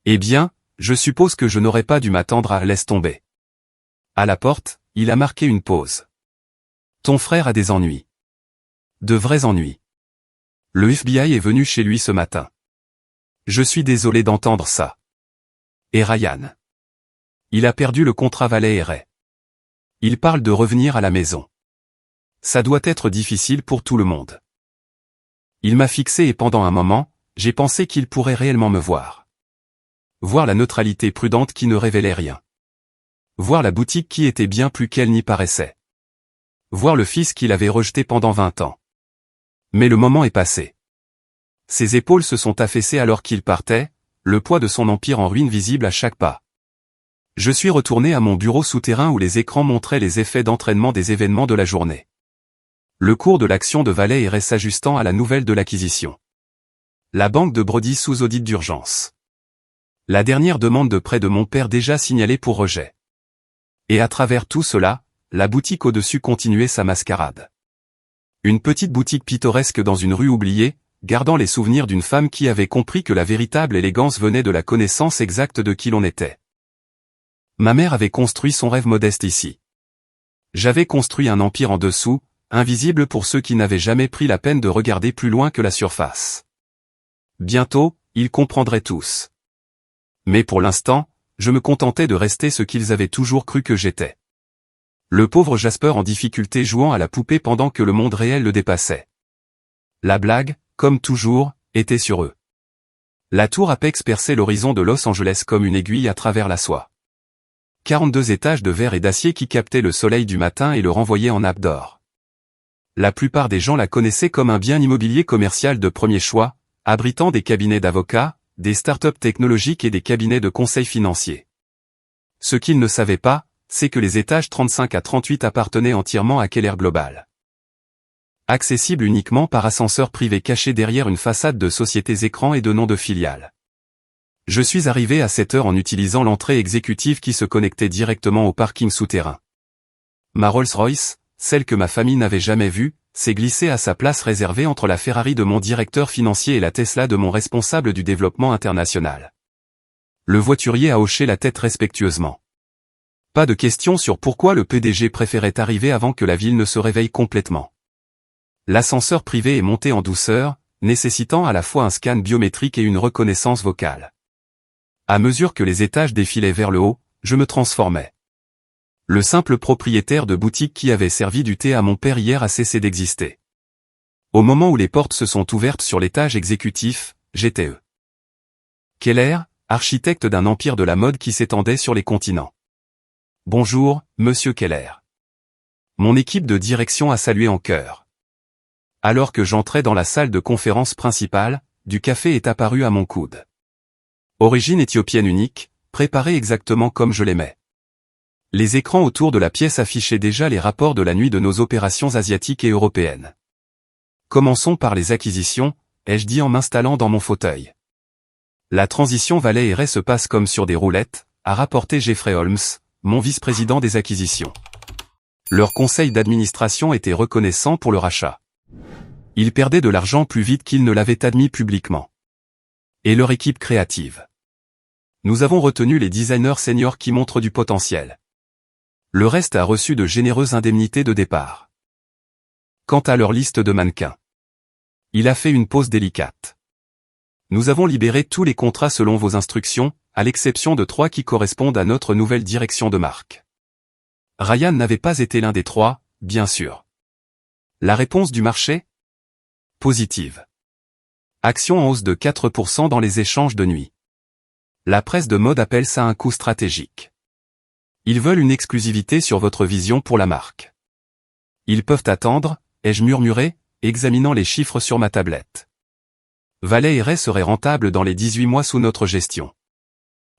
Eh bien, je suppose que je n'aurais pas dû m'attendre à laisse tomber. À la porte, il a marqué une pause. Ton frère a des ennuis. De vrais ennuis. Le FBI est venu chez lui ce matin. Je suis désolé d'entendre ça. Et Ryan. Il a perdu le contrat Valet et Ray. Il parle de revenir à la maison. Ça doit être difficile pour tout le monde. Il m'a fixé et pendant un moment, j'ai pensé qu'il pourrait réellement me voir. Voir la neutralité prudente qui ne révélait rien. Voir la boutique qui était bien plus qu'elle n'y paraissait. Voir le fils qu'il avait rejeté pendant 20 ans. Mais le moment est passé. Ses épaules se sont affaissées alors qu'il partait, le poids de son empire en ruine visible à chaque pas. Je suis retourné à mon bureau souterrain où les écrans montraient les effets d'entraînement des événements de la journée. Le cours de l'action de Valet et Ray s'ajustant à la nouvelle de l'acquisition. La banque de Brody sous audit d'urgence. La dernière demande de prêt de mon père déjà signalée pour rejet. Et à travers tout cela, la boutique au-dessus continuait sa mascarade. Une petite boutique pittoresque dans une rue oubliée, gardant les souvenirs d'une femme qui avait compris que la véritable élégance venait de la connaissance exacte de qui l'on était. Ma mère avait construit son rêve modeste ici. J'avais construit un empire en dessous, invisible pour ceux qui n'avaient jamais pris la peine de regarder plus loin que la surface. Bientôt, ils comprendraient tous. Mais pour l'instant, je me contentais de rester ce qu'ils avaient toujours cru que j'étais. Le pauvre Jasper en difficulté jouant à la poupée pendant que le monde réel le dépassait. La blague, comme toujours, était sur eux. La tour Apex perçait l'horizon de Los Angeles comme une aiguille à travers la soie. 42 étages de verre et d'acier qui captaient le soleil du matin et le renvoyaient en nappe d'or. La plupart des gens la connaissaient comme un bien immobilier commercial de premier choix, abritant des cabinets d'avocats, des startups technologiques et des cabinets de conseil financiers. Ce qu'ils ne savaient pas, c'est que les étages 35 à 38 appartenaient entièrement à Keller Global. Accessible uniquement par ascenseur privé caché derrière une façade de sociétés écrans et de noms de filiales. Je suis arrivé à cette heure en utilisant l'entrée exécutive qui se connectait directement au parking souterrain. Ma Rolls-Royce, celle que ma famille n'avait jamais vue, s'est glissée à sa place réservée entre la Ferrari de mon directeur financier et la Tesla de mon responsable du développement international. Le voiturier a hoché la tête respectueusement. Pas de question sur pourquoi le PDG préférait arriver avant que la ville ne se réveille complètement. L'ascenseur privé est monté en douceur, nécessitant à la fois un scan biométrique et une reconnaissance vocale. À mesure que les étages défilaient vers le haut, je me transformais. Le simple propriétaire de boutique qui avait servi du thé à mon père hier a cessé d'exister. Au moment où les portes se sont ouvertes sur l'étage exécutif, j'étais eux. Keller, architecte d'un empire de la mode qui s'étendait sur les continents. Bonjour, monsieur Keller. Mon équipe de direction a salué en chœur. Alors que j'entrais dans la salle de conférence principale, du café est apparu à mon coude. Origine éthiopienne unique, préparée exactement comme je l'aimais. Les écrans autour de la pièce affichaient déjà les rapports de la nuit de nos opérations asiatiques et européennes. Commençons par les acquisitions, ai-je dit en m'installant dans mon fauteuil. La transition Valley et Ray se passe comme sur des roulettes, a rapporté Jeffrey Holmes, mon vice-président des acquisitions. Leur conseil d'administration était reconnaissant pour le rachat. Ils perdaient de l'argent plus vite qu'ils ne l'avaient admis publiquement. Et leur équipe créative. Nous avons retenu les designers seniors qui montrent du potentiel. Le reste a reçu de généreuses indemnités de départ. Quant à leur liste de mannequins, il a fait une pause délicate. Nous avons libéré tous les contrats selon vos instructions, à l'exception de 3 qui correspondent à notre nouvelle direction de marque. Ryan n'avait pas été l'un des 3, bien sûr. La réponse du marché ? Positive. Action en hausse de 4% dans les échanges de nuit. La presse de mode appelle ça un coup stratégique. Ils veulent une exclusivité sur votre vision pour la marque. Ils peuvent attendre, ai-je murmuré, examinant les chiffres sur ma tablette. Valley et Ray seraient rentables dans les 18 mois sous notre gestion.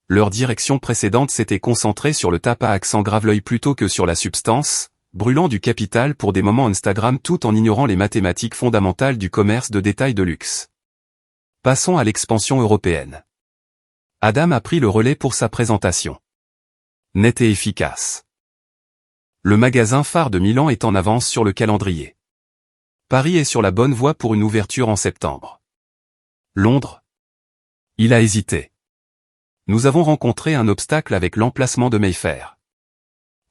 Leur direction précédente s'était concentrée sur le tape à accent grave-l'œil plutôt que sur la substance, brûlant du capital pour des moments Instagram tout en ignorant les mathématiques fondamentales du commerce de détail de luxe. Passons à l'expansion européenne. Adam a pris le relais pour sa présentation. Net et efficace. Le magasin phare de Milan est en avance sur le calendrier. Paris est sur la bonne voie pour une ouverture en septembre. Londres ? Il a hésité. Nous avons rencontré un obstacle avec l'emplacement de Mayfair.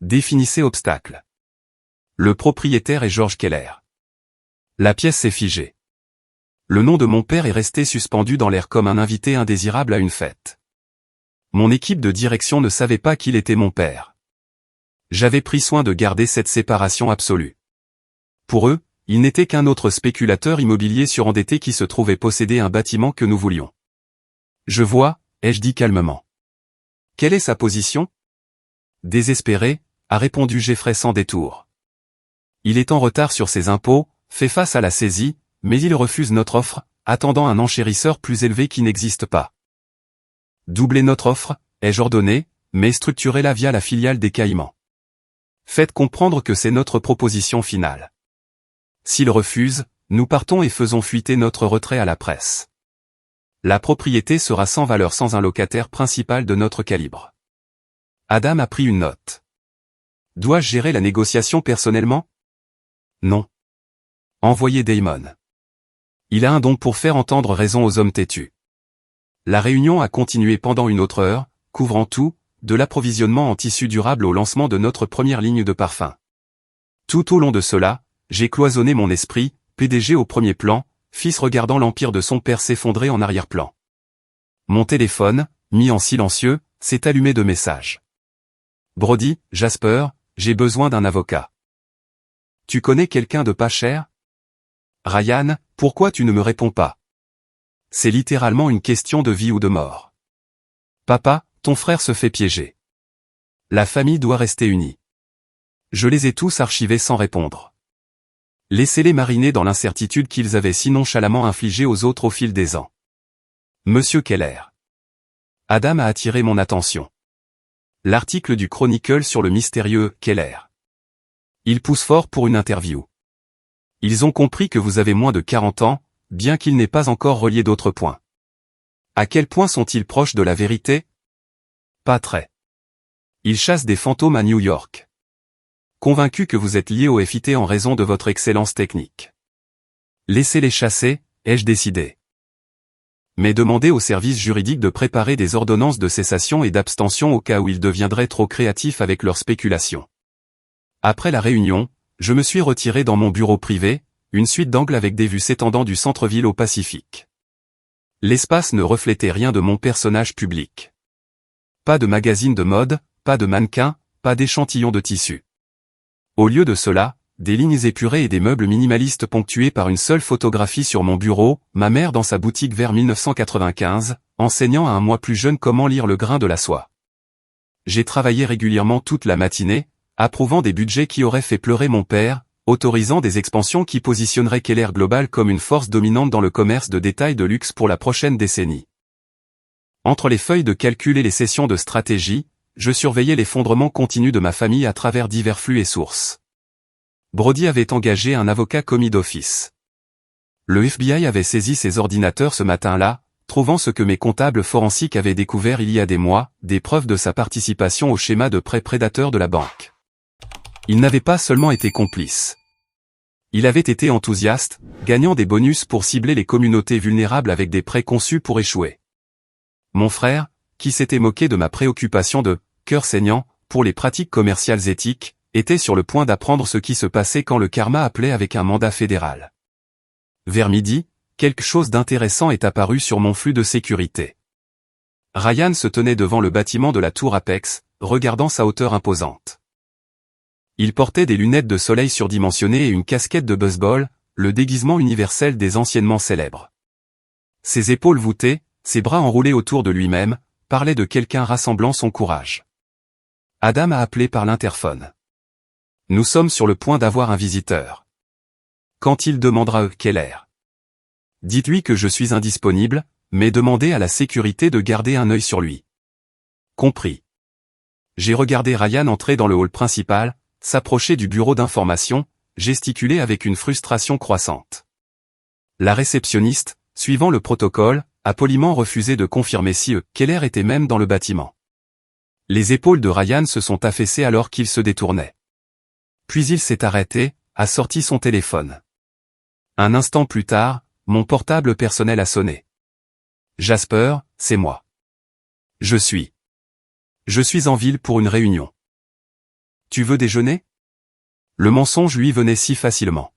Définissez obstacle. Le propriétaire est George Keller. La pièce s'est figée. Le nom de mon père est resté suspendu dans l'air comme un invité indésirable à une fête. Mon équipe de direction ne savait pas qu'il était mon père. J'avais pris soin de garder cette séparation absolue. Pour eux, il n'était qu'un autre spéculateur immobilier surendetté qui se trouvait posséder un bâtiment que nous voulions. Je vois, ai-je dit calmement. Quelle est sa position ? Désespéré, a répondu Jeffrey sans détour. Il est en retard sur ses impôts, fait face à la saisie, mais il refuse notre offre, attendant un enchérisseur plus élevé qui n'existe pas. Doublez notre offre, ai-je ordonné, mais structurez-la via la filiale des Caïmans. Faites comprendre que c'est notre proposition finale. S'il refuse, nous partons et faisons fuiter notre retrait à la presse. La propriété sera sans valeur sans un locataire principal de notre calibre. Adam a pris une note. Dois-je gérer la négociation personnellement ? Non. Envoyez Damon. Il a un don pour faire entendre raison aux hommes têtus. La réunion a continué pendant une autre heure, couvrant tout, de l'approvisionnement en tissu durable au lancement de notre première ligne de parfum. Tout au long de cela, j'ai cloisonné mon esprit, PDG au premier plan, fils regardant l'empire de son père s'effondrer en arrière-plan. Mon téléphone, mis en silencieux, s'est allumé de messages. Brody, Jasper, j'ai besoin d'un avocat. Tu connais quelqu'un de pas cher ? Ryan, pourquoi tu ne me réponds pas ? C'est littéralement une question de vie ou de mort. Papa, ton frère se fait piéger. La famille doit rester unie. Je les ai tous archivés sans répondre. Laissez-les mariner dans l'incertitude qu'ils avaient si nonchalamment infligée aux autres au fil des ans. Monsieur Keller. Adam a attiré mon attention. L'article du Chronicle sur le mystérieux Keller. Il pousse fort pour une interview. Ils ont compris que vous avez moins de 40 ans, bien qu'il n'ait pas encore relié d'autres points. À quel point sont-ils proches de la vérité ? Pas très. Ils chassent des fantômes à New York. Convaincus que vous êtes lié au FIT en raison de votre excellence technique. Laissez-les chasser, ai-je décidé. Mais demandez au service juridique de préparer des ordonnances de cessation et d'abstention au cas où ils deviendraient trop créatifs avec leurs spéculations. Après la réunion, je me suis retiré dans mon bureau privé, une suite d'angles avec des vues s'étendant du centre-ville au Pacifique. L'espace ne reflétait rien de mon personnage public. Pas de magazine de mode, pas de mannequin, pas d'échantillon de tissu. Au lieu de cela, des lignes épurées et des meubles minimalistes ponctués par une seule photographie sur mon bureau, ma mère dans sa boutique vers 1995, enseignant à un moi plus jeune comment lire le grain de la soie. J'ai travaillé régulièrement toute la matinée, approuvant des budgets qui auraient fait pleurer mon père, autorisant des expansions qui positionneraient Keller Global comme une force dominante dans le commerce de détail de luxe pour la prochaine décennie. Entre les feuilles de calcul et les sessions de stratégie, je surveillais l'effondrement continu de ma famille à travers divers flux et sources. Brody avait engagé un avocat commis d'office. Le FBI avait saisi ses ordinateurs ce matin-là, trouvant ce que mes comptables forensiques avaient découvert il y a des mois, des preuves de sa participation au schéma de prêt prédateur de la banque. Il n'avait pas seulement été complice. Il avait été enthousiaste, gagnant des bonus pour cibler les communautés vulnérables avec des prêts conçus pour échouer. Mon frère, qui s'était moqué de ma préoccupation de « cœur saignant » pour les pratiques commerciales éthiques, était sur le point d'apprendre ce qui se passait quand le karma appelait avec un mandat fédéral. Vers midi, quelque chose d'intéressant est apparu sur mon flux de sécurité. Ryan se tenait devant le bâtiment de la tour Apex, regardant sa hauteur imposante. Il portait des lunettes de soleil surdimensionnées et une casquette de baseball, le déguisement universel des anciennement célèbres. Ses épaules voûtées, ses bras enroulés autour de lui-même, parlaient de quelqu'un rassemblant son courage. Adam a appelé par l'interphone. Nous sommes sur le point d'avoir un visiteur. Quand il demandera Keller. Dites-lui que je suis indisponible, mais demandez à la sécurité de garder un œil sur lui. Compris. J'ai regardé Ryan entrer dans le hall principal, s'approcher du bureau d'information, gesticuler avec une frustration croissante. La réceptionniste, suivant le protocole, a poliment refusé de confirmer si Keller était même dans le bâtiment. Les épaules de Ryan se sont affaissées alors qu'il se détournait. Puis il s'est arrêté, a sorti son téléphone. Un instant plus tard, mon portable personnel a sonné. Jasper, c'est moi. Je suis en ville pour une réunion. Tu veux déjeuner? Le mensonge lui venait si facilement.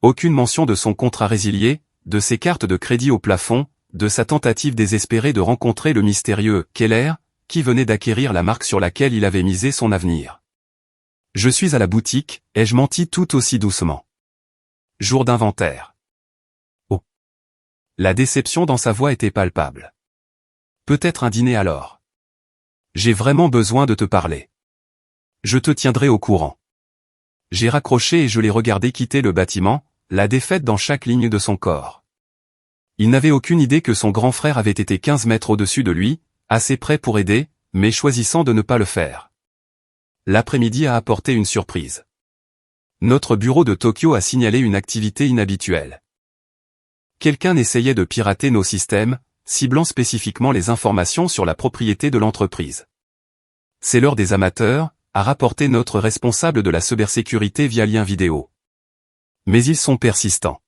Aucune mention de son contrat résilié, de ses cartes de crédit au plafond, de sa tentative désespérée de rencontrer le mystérieux Keller, qui venait d'acquérir la marque sur laquelle il avait misé son avenir. Je suis à la boutique, ai-je menti tout aussi doucement. Jour d'inventaire. Oh. La déception dans sa voix était palpable. Peut-être un dîner alors. J'ai vraiment besoin de te parler. Je te tiendrai au courant. J'ai raccroché et je l'ai regardé quitter le bâtiment, la défaite dans chaque ligne de son corps. Il n'avait aucune idée que son grand frère avait été 15 mètres au-dessus de lui, assez près pour aider, mais choisissant de ne pas le faire. L'après-midi a apporté une surprise. Notre bureau de Tokyo a signalé une activité inhabituelle. Quelqu'un essayait de pirater nos systèmes, ciblant spécifiquement les informations sur la propriété de l'entreprise. C'est l'heure des amateurs, a rapporté notre responsable de la cybersécurité via lien vidéo. Mais ils sont persistants.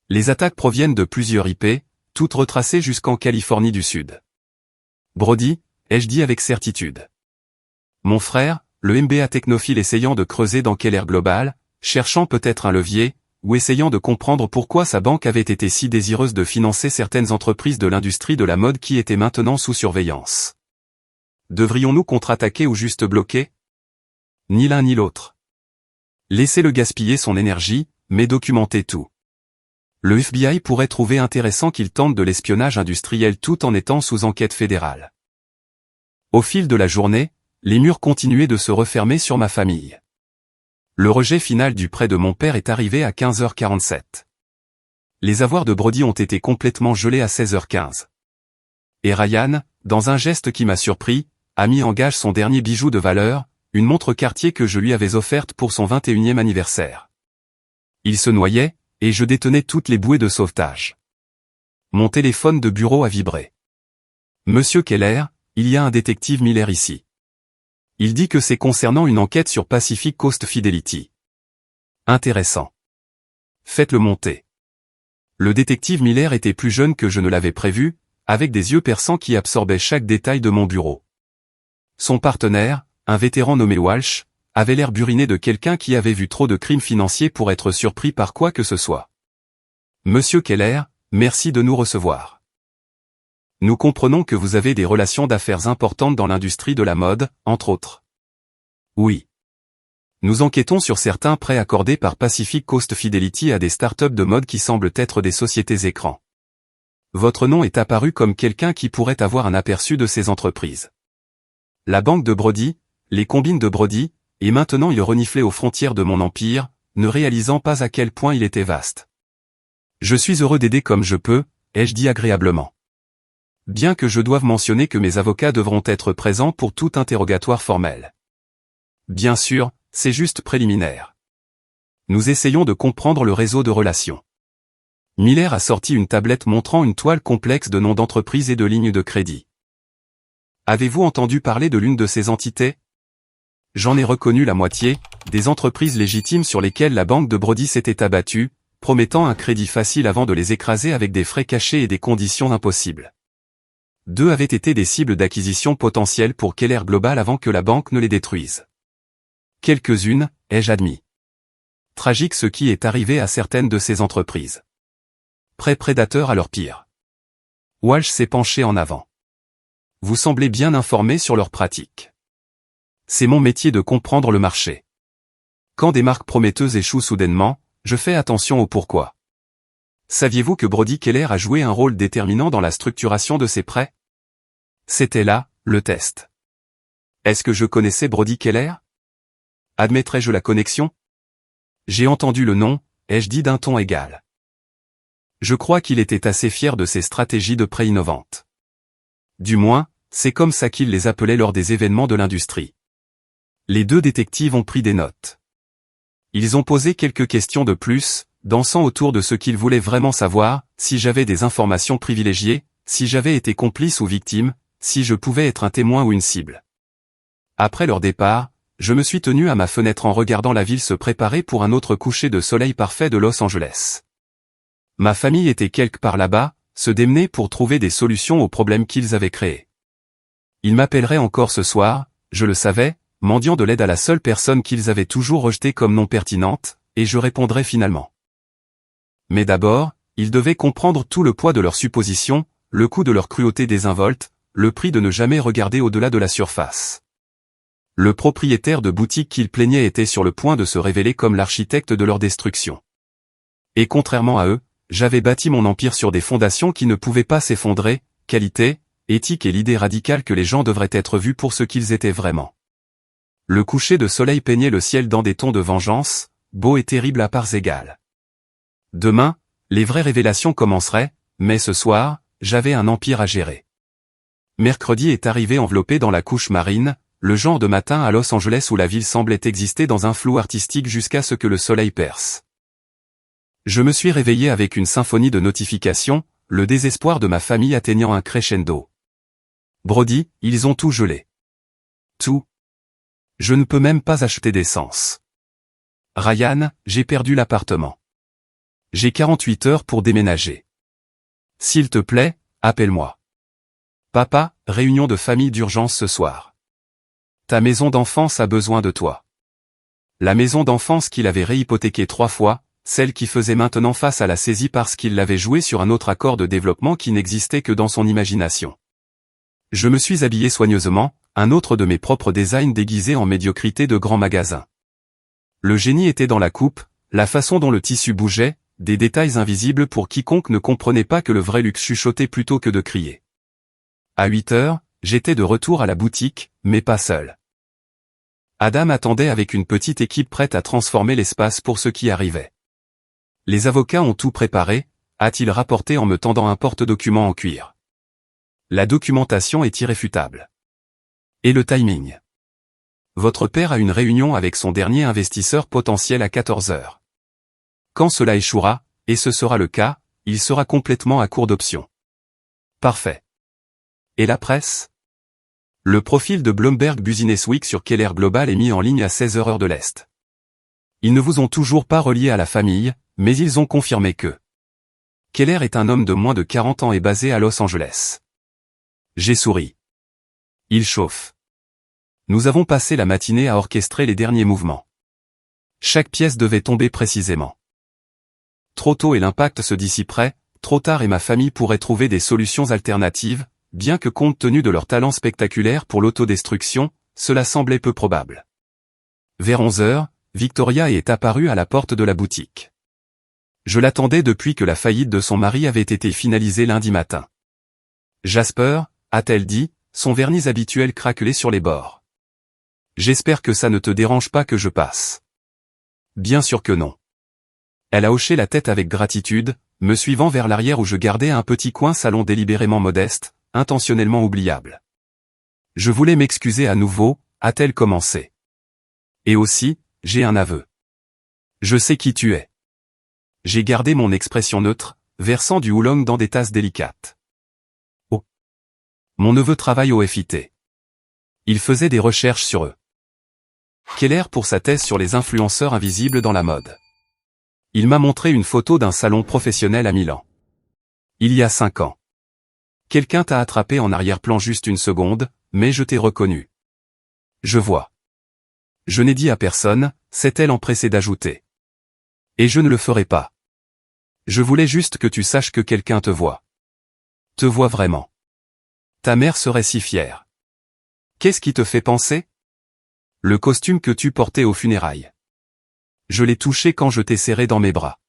Les attaques proviennent de plusieurs IP, toutes retracées jusqu'en Californie du Sud. Brody, ai-je dit avec certitude. Mon frère, le MBA technophile essayant de creuser dans Keller Global, cherchant peut-être un levier, ou essayant de comprendre pourquoi sa banque avait été si désireuse de financer certaines entreprises de l'industrie de la mode qui étaient maintenant sous surveillance. Devrions-nous contre-attaquer ou juste bloquer? Ni l'un ni l'autre. Laissez-le gaspiller son énergie, mais documentez tout. Le FBI pourrait trouver intéressant qu'il tente de l'espionnage industriel tout en étant sous enquête fédérale. Au fil de la journée, les murs continuaient de se refermer sur ma famille. Le rejet final du prêt de mon père est arrivé à 15h47. Les avoirs de Brody ont été complètement gelés à 16h15. Et Ryan, dans un geste qui m'a surpris, a mis en gage son dernier bijou de valeur, une montre Cartier que je lui avais offerte pour son 21e anniversaire. Il se noyait, et je détenais toutes les bouées de sauvetage. Mon téléphone de bureau a vibré. Monsieur Keller, il y a un détective Miller ici. Il dit que c'est concernant une enquête sur Pacific Coast Fidelity. Intéressant. Faites-le monter. Le détective Miller était plus jeune que je ne l'avais prévu, avec des yeux perçants qui absorbaient chaque détail de mon bureau. Son partenaire, un vétéran nommé Walsh, avait l'air buriné de quelqu'un qui avait vu trop de crimes financiers pour être surpris par quoi que ce soit. Monsieur Keller, merci de nous recevoir. Nous comprenons que vous avez des relations d'affaires importantes dans l'industrie de la mode, entre autres. Oui. Nous enquêtons sur certains prêts accordés par Pacific Coast Fidelity à des startups de mode qui semblent être des sociétés écrans. Votre nom est apparu comme quelqu'un qui pourrait avoir un aperçu de ces entreprises. La banque de Brody, les combines de Brody, et maintenant il reniflait aux frontières de mon empire, ne réalisant pas à quel point il était vaste. Je suis heureux d'aider comme je peux, ai-je dit agréablement. Bien que je doive mentionner que mes avocats devront être présents pour tout interrogatoire formel. Bien sûr, c'est juste préliminaire. Nous essayons de comprendre le réseau de relations. Miller a sorti une tablette montrant une toile complexe de noms d'entreprises et de lignes de crédit. Avez-vous entendu parler de l'une de ces entités? J'en ai reconnu la moitié, des entreprises légitimes sur lesquelles la banque de Brody s'était abattue, promettant un crédit facile avant de les écraser avec des frais cachés et des conditions impossibles. 2 avaient été des cibles d'acquisition potentielles pour Keller Global avant que la banque ne les détruise. Quelques-unes, ai-je admis. Tragique ce qui est arrivé à certaines de ces entreprises. Prêts prédateurs à leur pire. Walsh s'est penché en avant. Vous semblez bien informé sur leurs pratiques. C'est mon métier de comprendre le marché. Quand des marques prometteuses échouent soudainement, je fais attention au pourquoi. Saviez-vous que Brody Keller a joué un rôle déterminant dans la structuration de ces prêts? C'était là, le test. Est-ce que je connaissais Brody Keller? Admettrais-je la connexion? J'ai entendu le nom, ai-je dit d'un ton égal. Je crois qu'il était assez fier de ses stratégies de prêt innovantes. Du moins, c'est comme ça qu'il les appelait lors des événements de l'industrie. Les 2 détectives ont pris des notes. Ils ont posé quelques questions de plus, dansant autour de ce qu'ils voulaient vraiment savoir, si j'avais des informations privilégiées, si j'avais été complice ou victime, si je pouvais être un témoin ou une cible. Après leur départ, je me suis tenu à ma fenêtre en regardant la ville se préparer pour un autre coucher de soleil parfait de Los Angeles. Ma famille était quelque part là-bas, se démener pour trouver des solutions aux problèmes qu'ils avaient créés. Ils m'appelleraient encore ce soir, je le savais, mendiant de l'aide à la seule personne qu'ils avaient toujours rejetée comme non pertinente, et je répondrais finalement. Mais d'abord, ils devaient comprendre tout le poids de leurs suppositions, le coût de leur cruauté désinvolte, le prix de ne jamais regarder au-delà de la surface. Le propriétaire de boutique qu'ils plaignaient était sur le point de se révéler comme l'architecte de leur destruction. Et contrairement à eux, j'avais bâti mon empire sur des fondations qui ne pouvaient pas s'effondrer, qualité, éthique et l'idée radicale que les gens devraient être vus pour ce qu'ils étaient vraiment. Le coucher de soleil peignait le ciel dans des tons de vengeance, beau et terrible à parts égales. Demain, les vraies révélations commenceraient, mais ce soir, j'avais un empire à gérer. Mercredi est arrivé enveloppé dans la couche marine, le genre de matin à Los Angeles où la ville semblait exister dans un flou artistique jusqu'à ce que le soleil perce. Je me suis réveillé avec une symphonie de notifications, le désespoir de ma famille atteignant un crescendo. Brody, ils ont tout gelé. Tout. Je ne peux même pas acheter d'essence. Ryan, j'ai perdu l'appartement. J'ai 48 heures pour déménager. S'il te plaît, appelle-moi. Papa, réunion de famille d'urgence ce soir. Ta maison d'enfance a besoin de toi. La maison d'enfance qu'il avait réhypothéquée 3 fois, celle qui faisait maintenant face à la saisie parce qu'il l'avait jouée sur un autre accord de développement qui n'existait que dans son imagination. Je me suis habillé soigneusement, un autre de mes propres designs déguisés en médiocrité de grand magasin. Le génie était dans la coupe, la façon dont le tissu bougeait, des détails invisibles pour quiconque ne comprenait pas que le vrai luxe chuchotait plutôt que de crier. À 8 heures, j'étais de retour à la boutique, mais pas seul. Adam attendait avec une petite équipe prête à transformer l'espace pour ce qui arrivait. Les avocats ont tout préparé, a-t-il rapporté en me tendant un porte-document en cuir. La documentation est irréfutable. Et le timing. Votre père a une réunion avec son dernier investisseur potentiel à 14 heures. Quand cela échouera, et ce sera le cas, il sera complètement à court d'options. Parfait. Et la presse? Le profil de Bloomberg Business Week sur Keller Global est mis en ligne à 16h heure de l'Est. Ils ne vous ont toujours pas relié à la famille, mais ils ont confirmé que Keller est un homme de moins de 40 ans et basé à Los Angeles. J'ai souri. Il chauffe. Nous avons passé la matinée à orchestrer les derniers mouvements. Chaque pièce devait tomber précisément. Trop tôt et l'impact se dissiperait, trop tard et ma famille pourrait trouver des solutions alternatives, bien que compte tenu de leur talent spectaculaire pour l'autodestruction, cela semblait peu probable. Vers 11 heures, Victoria est apparue à la porte de la boutique. Je l'attendais depuis que la faillite de son mari avait été finalisée lundi matin. Jasper, a-t-elle dit, son vernis habituel craquelé sur les bords. J'espère que ça ne te dérange pas que je passe. Bien sûr que non. Elle a hoché la tête avec gratitude, me suivant vers l'arrière où je gardais un petit coin salon délibérément modeste, intentionnellement oubliable. Je voulais m'excuser à nouveau, a-t-elle commencé. Et aussi, j'ai un aveu. Je sais qui tu es. J'ai gardé mon expression neutre, versant du oolong dans des tasses délicates. Oh. Mon neveu travaille au FIT. Il faisait des recherches sur eux. Keller pour sa thèse sur les influenceurs invisibles dans la mode. Il m'a montré une photo d'un salon professionnel à Milan. Il y a 5 ans. Quelqu'un t'a attrapé en arrière-plan juste une seconde, mais je t'ai reconnu. Je vois. Je n'ai dit à personne, s'est-elle empressée d'ajouter. Et je ne le ferai pas. Je voulais juste que tu saches que quelqu'un te voit. Te voit vraiment. Ta mère serait si fière. Qu'est-ce qui te fait penser? Le costume que tu portais aux funérailles. Je l'ai touché quand je t'ai serré dans mes bras.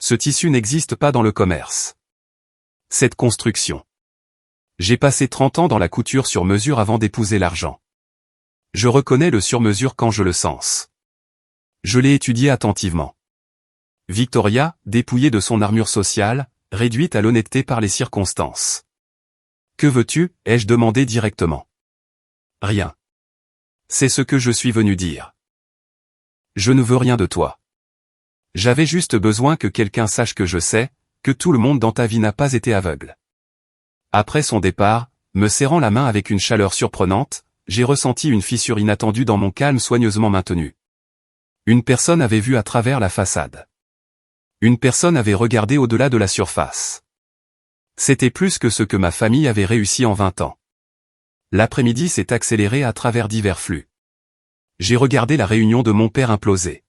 Ce tissu n'existe pas dans le commerce. Cette construction. J'ai passé 30 ans dans la couture sur mesure avant d'épouser l'argent. Je reconnais le sur-mesure quand je le sens. Je l'ai étudié attentivement. Victoria, dépouillée de son armure sociale, réduite à l'honnêteté par les circonstances. Que veux-tu, ai-je demandé directement. Rien. C'est ce que je suis venu dire. Je ne veux rien de toi. J'avais juste besoin que quelqu'un sache que je sais, que tout le monde dans ta vie n'a pas été aveugle. Après son départ, me serrant la main avec une chaleur surprenante, j'ai ressenti une fissure inattendue dans mon calme soigneusement maintenu. Une personne avait vu à travers la façade. Une personne avait regardé au-delà de la surface. C'était plus que ce que ma famille avait réussi en 20 ans. L'après-midi s'est accéléré à travers divers flux. J'ai regardé la réunion de mon père imploser.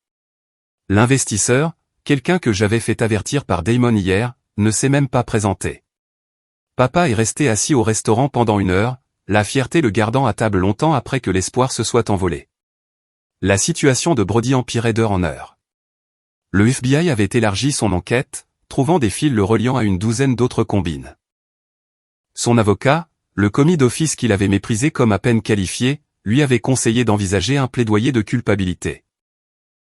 L'investisseur, quelqu'un que j'avais fait avertir par Damon hier, ne s'est même pas présenté. Papa est resté assis au restaurant pendant 1 heure, la fierté le gardant à table longtemps après que l'espoir se soit envolé. La situation de Brody empirait d'heure en heure. Le FBI avait élargi son enquête, trouvant des fils le reliant à une douzaine d'autres combines. Son avocat, le commis d'office qu'il avait méprisé comme à peine qualifié, lui avait conseillé d'envisager un plaidoyer de culpabilité.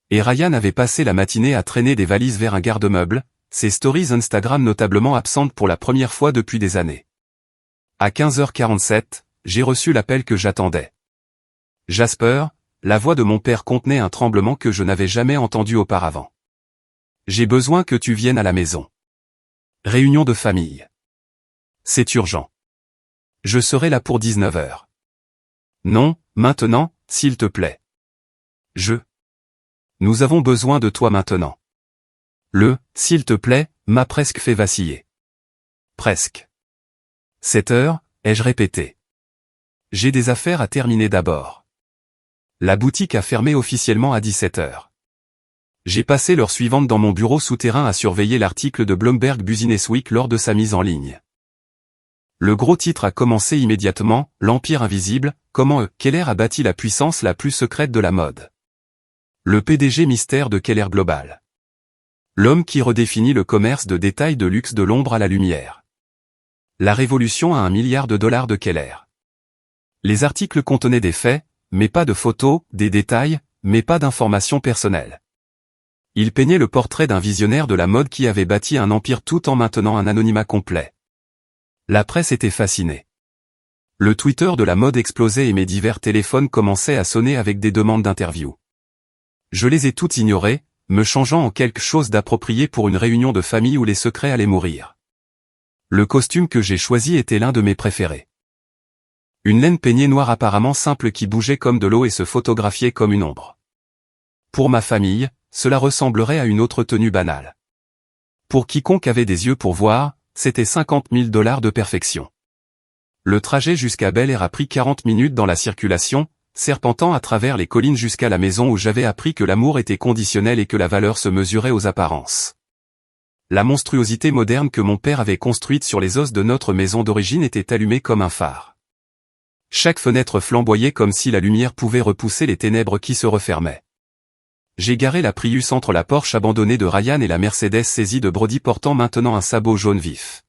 Et Ryan avait passé la matinée à traîner des valises vers un garde-meuble, ses stories Instagram notablement absentes pour la première fois depuis des années. À 15h47, j'ai reçu l'appel que j'attendais. Jasper, la voix de mon père contenait un tremblement que je n'avais jamais entendu auparavant. J'ai besoin que tu viennes à la maison. Réunion de famille. C'est urgent. Je serai là pour 19h. Non, maintenant, s'il te plaît. Nous avons besoin de toi maintenant. S'il te plaît, m'a presque fait vaciller. Presque. 7h, ai-je répété. J'ai des affaires à terminer d'abord. La boutique a fermé officiellement à 17h. J'ai passé l'heure suivante dans mon bureau souterrain à surveiller l'article de Bloomberg Business Week lors de sa mise en ligne. Le gros titre a commencé immédiatement, l'Empire invisible, comment Keller a bâti la puissance la plus secrète de la mode. Le PDG mystère de Keller Global. L'homme qui redéfinit le commerce de détail de luxe de l'ombre à la lumière. La révolution à $1 milliard de Keller. Les articles contenaient des faits, mais pas de photos, des détails, mais pas d'informations personnelles. Il peignait le portrait d'un visionnaire de la mode qui avait bâti un empire tout en maintenant un anonymat complet. La presse était fascinée. Le Twitter de la mode explosait et mes divers téléphones commençaient à sonner avec des demandes d'interview. Je les ai toutes ignorées, me changeant en quelque chose d'approprié pour une réunion de famille où les secrets allaient mourir. Le costume que j'ai choisi était l'un de mes préférés. Une laine peignée noire apparemment simple qui bougeait comme de l'eau et se photographiait comme une ombre. Pour ma famille, cela ressemblerait à une autre tenue banale. Pour quiconque avait des yeux pour voir, c'était $50 000 de perfection. Le trajet jusqu'à Bel Air a pris 40 minutes dans la circulation, serpentant à travers les collines jusqu'à la maison où j'avais appris que l'amour était conditionnel et que la valeur se mesurait aux apparences. La monstruosité moderne que mon père avait construite sur les os de notre maison d'origine était allumée comme un phare. Chaque fenêtre flamboyait comme si la lumière pouvait repousser les ténèbres qui se refermaient. J'ai garé la Prius entre la Porsche abandonnée de Ryan et la Mercedes saisie de Brody portant maintenant un sabot jaune vif.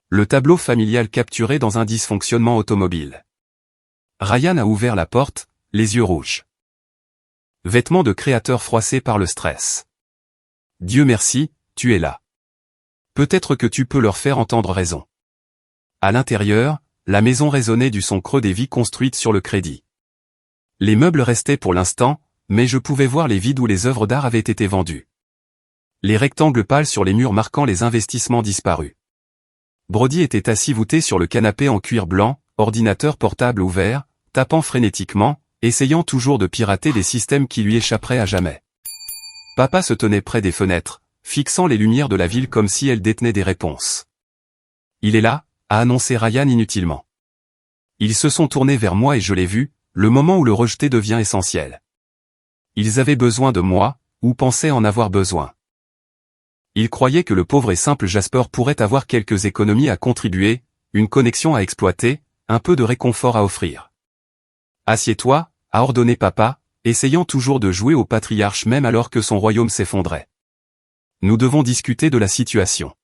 Le tableau familial capturé dans un dysfonctionnement automobile. Ryan a ouvert la porte, les yeux rouges. Vêtements de créateur froissés par le stress. Dieu merci, tu es là. Peut-être que tu peux leur faire entendre raison. À l'intérieur, la maison résonnait du son creux des vies construites sur le crédit. Les meubles restaient pour l'instant, mais je pouvais voir les vides où les œuvres d'art avaient été vendues. Les rectangles pâles sur les murs marquant les investissements disparus. Brody était assis voûté sur le canapé en cuir blanc, ordinateur portable ouvert, tapant frénétiquement, essayant toujours de pirater des systèmes qui lui échapperaient à jamais. Papa se tenait près des fenêtres, fixant les lumières de la ville comme si elles détenaient des réponses. Il est là, a annoncé Ryan inutilement. Ils se sont tournés vers moi et je l'ai vu, le moment où le rejeter devient essentiel. Ils avaient besoin de moi, ou pensaient en avoir besoin. Ils croyaient que le pauvre et simple Jasper pourrait avoir quelques économies à contribuer, une connexion à exploiter, un peu de réconfort à offrir. Assieds-toi, a ordonné papa, essayant toujours de jouer au patriarche même alors que son royaume s'effondrait. Nous devons discuter de la situation.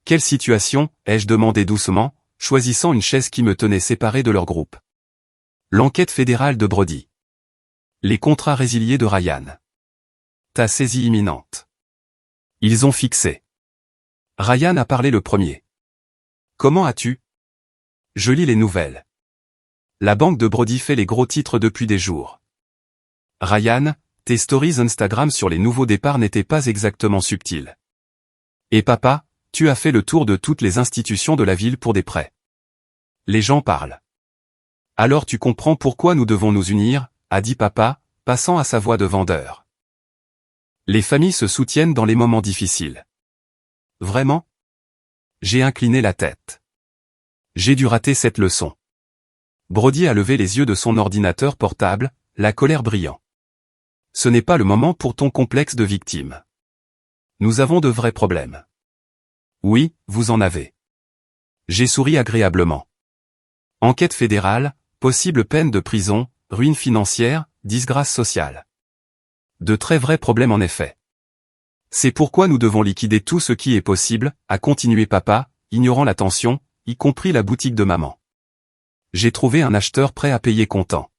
Quelle situation, ai-je demandé doucement, choisissant une chaise qui me tenait séparé de leur groupe. L'enquête fédérale de Brody. Les contrats résiliés de Ryan. Ta saisie imminente. Ils ont fixé. Ryan a parlé le premier. Comment as-tu? Je lis les nouvelles. La banque de Brody fait les gros titres depuis des jours. Ryan, tes stories Instagram sur les nouveaux départs n'étaient pas exactement subtiles. Et papa, tu as fait le tour de toutes les institutions de la ville pour des prêts. Les gens parlent. Alors tu comprends pourquoi nous devons nous unir, a dit papa, passant à sa voix de vendeur. Les familles se soutiennent dans les moments difficiles. Vraiment? J'ai incliné la tête. J'ai dû rater cette leçon. Brody a levé les yeux de son ordinateur portable, la colère brillant. Ce n'est pas le moment pour ton complexe de victime. Nous avons de vrais problèmes. Oui, vous en avez. J'ai souri agréablement. Enquête fédérale, possible peine de prison, ruine financière, disgrâce sociale. De très vrais problèmes en effet. C'est pourquoi nous devons liquider tout ce qui est possible, a continué papa, ignorant la tension, y compris la boutique de maman. J'ai trouvé un acheteur prêt à payer comptant.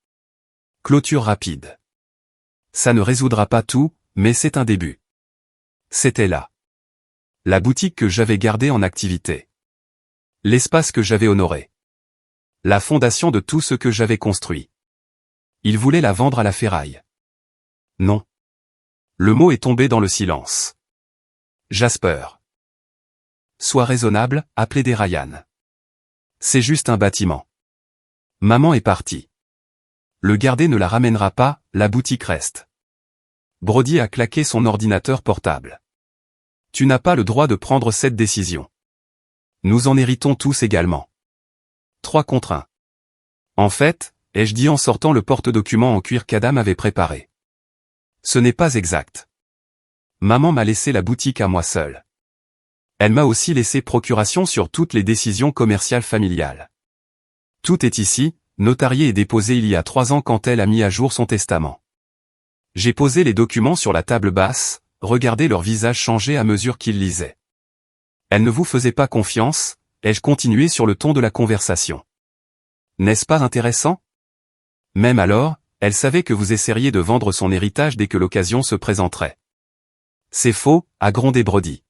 Clôture rapide. Ça ne résoudra pas tout, mais c'est un début. C'était là. La boutique que j'avais gardée en activité. L'espace que j'avais honoré. La fondation de tout ce que j'avais construit. Il voulait la vendre à la ferraille. Non. Le mot est tombé dans le silence. Jasper. Sois raisonnable, a plaidé Ryan. C'est juste un bâtiment. Maman est partie. Le gardé ne la ramènera pas, la boutique reste. Brody a claqué son ordinateur portable. Tu n'as pas le droit de prendre cette décision. Nous en héritons tous également. 3 contre 1. En fait, ai-je dit en sortant le porte-document en cuir qu'Adam avait préparé. Ce n'est pas exact. Maman m'a laissé la boutique à moi seul. Elle m'a aussi laissé procuration sur toutes les décisions commerciales familiales. Tout est ici, notarié et déposé il y a 3 ans quand elle a mis à jour son testament. J'ai posé les documents sur la table basse, regardé leur visage changer à mesure qu'ils lisaient. Elle ne vous faisait pas confiance, ai-je continué sur le ton de la conversation. N'est-ce pas intéressant? Même alors, elle savait que vous essaieriez de vendre son héritage dès que l'occasion se présenterait. C'est faux, a grondé Brody.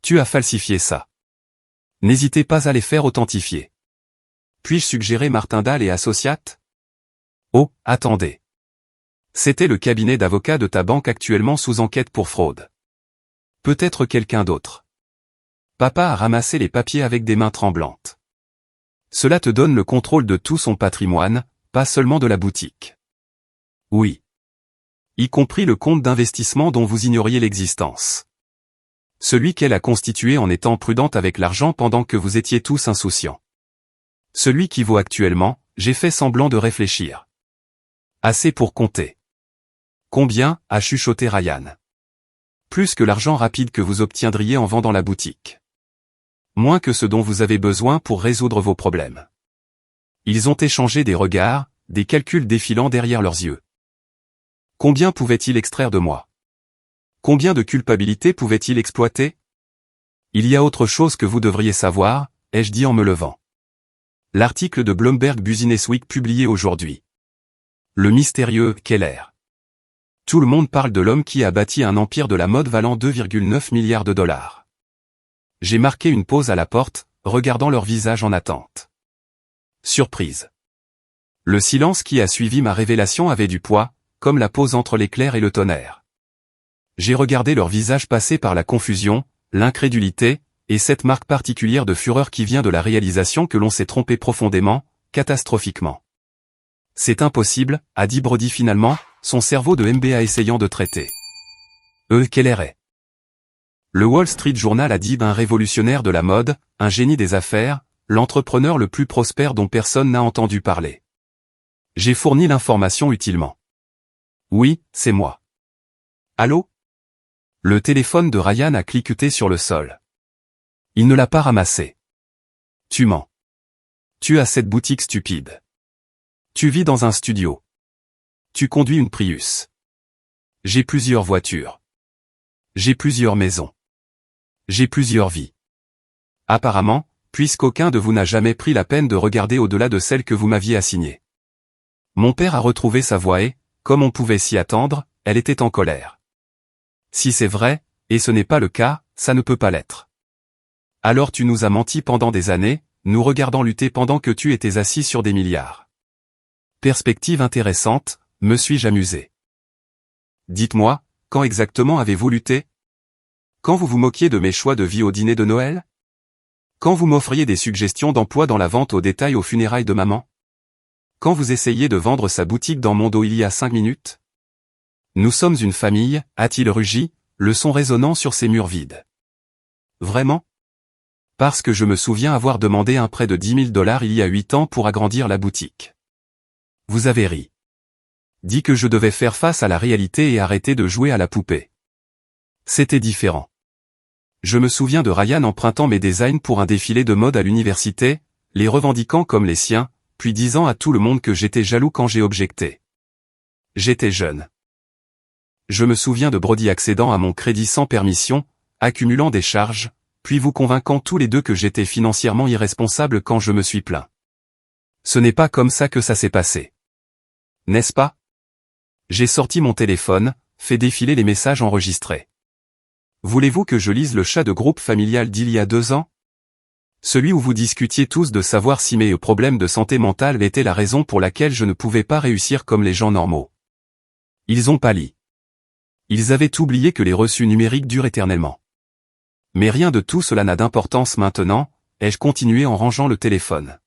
Tu as falsifié ça. N'hésitez pas à les faire authentifier. Puis-je suggérer Martindale et Associates? Oh, attendez. C'était le cabinet d'avocats de ta banque actuellement sous enquête pour fraude. Peut-être quelqu'un d'autre. Papa a ramassé les papiers avec des mains tremblantes. Cela te donne le contrôle de tout son patrimoine, pas seulement de la boutique. Oui. Y compris le compte d'investissement dont vous ignoriez l'existence. Celui qu'elle a constitué en étant prudente avec l'argent pendant que vous étiez tous insouciants. Celui qui vaut actuellement, j'ai fait semblant de réfléchir. Assez pour compter. Combien, a chuchoté Ryan. Plus que l'argent rapide que vous obtiendriez en vendant la boutique. Moins que ce dont vous avez besoin pour résoudre vos problèmes. Ils ont échangé des regards, des calculs défilant derrière leurs yeux. Combien pouvait-il extraire de moi? Combien de culpabilité pouvait-il exploiter? Il y a autre chose que vous devriez savoir, ai-je dit en me levant. L'article de Bloomberg Business Week publié aujourd'hui. Le mystérieux Keller. Tout le monde parle de l'homme qui a bâti un empire de la mode valant 2,9 milliards de dollars. J'ai marqué une pause à la porte, regardant leur visage en attente. Surprise. Le silence qui a suivi ma révélation avait du poids, comme la pause entre l'éclair et le tonnerre. J'ai regardé leur visage passer par la confusion, l'incrédulité, et cette marque particulière de fureur qui vient de la réalisation que l'on s'est trompé profondément, catastrophiquement. C'est impossible, a dit Brody finalement, son cerveau de MBA essayant de traiter. Keller est. Le Wall Street Journal a dit un révolutionnaire de la mode, un génie des affaires, l'entrepreneur le plus prospère dont personne n'a entendu parler. J'ai fourni l'information utilement. Oui, c'est moi. Allô? Le téléphone de Ryan a cliqueté sur le sol. Il ne l'a pas ramassé. Tu mens. Tu as cette boutique stupide. Tu vis dans un studio. Tu conduis une Prius. J'ai plusieurs voitures. J'ai plusieurs maisons. J'ai plusieurs vies. Apparemment, puisqu'aucun de vous n'a jamais pris la peine de regarder au-delà de celle que vous m'aviez assignée. Mon père a retrouvé sa voix et, comme on pouvait s'y attendre, elle était en colère. Si c'est vrai, et ce n'est pas le cas, ça ne peut pas l'être. Alors tu nous as menti pendant des années, nous regardant lutter pendant que tu étais assis sur des milliards. Perspective intéressante, me suis-je amusé. Dites-moi, quand exactement avez-vous lutté? Quand vous vous moquiez de mes choix de vie au dîner de Noël? Quand vous m'offriez des suggestions d'emploi dans la vente au détail aux funérailles de maman? Quand vous essayiez de vendre sa boutique dans mon dos il y a 5 minutes? Nous sommes une famille, a-t-il rugi, le son résonnant sur ses murs vides. Vraiment? Parce que je me souviens avoir demandé un prêt de $10 000 il y a 8 ans pour agrandir la boutique. Vous avez ri. Dit que je devais faire face à la réalité et arrêter de jouer à la poupée. C'était différent. Je me souviens de Ryan empruntant mes designs pour un défilé de mode à l'université, les revendiquant comme les siens, puis disant à tout le monde que j'étais jaloux quand j'ai objecté. J'étais jeune. Je me souviens de Brody accédant à mon crédit sans permission, accumulant des charges, puis vous convainquant tous les deux que j'étais financièrement irresponsable quand je me suis plaint. Ce n'est pas comme ça que ça s'est passé. N'est-ce pas? J'ai sorti mon téléphone, fait défiler les messages enregistrés. Voulez-vous que je lise le chat de groupe familial d'il y a 2 ans? Celui où vous discutiez tous de savoir si mes problèmes de santé mentale étaient la raison pour laquelle je ne pouvais pas réussir comme les gens normaux. Ils ont pâli. Ils avaient oublié que les reçus numériques durent éternellement. Mais rien de tout cela n'a d'importance maintenant, ai-je continué en rangeant le téléphone.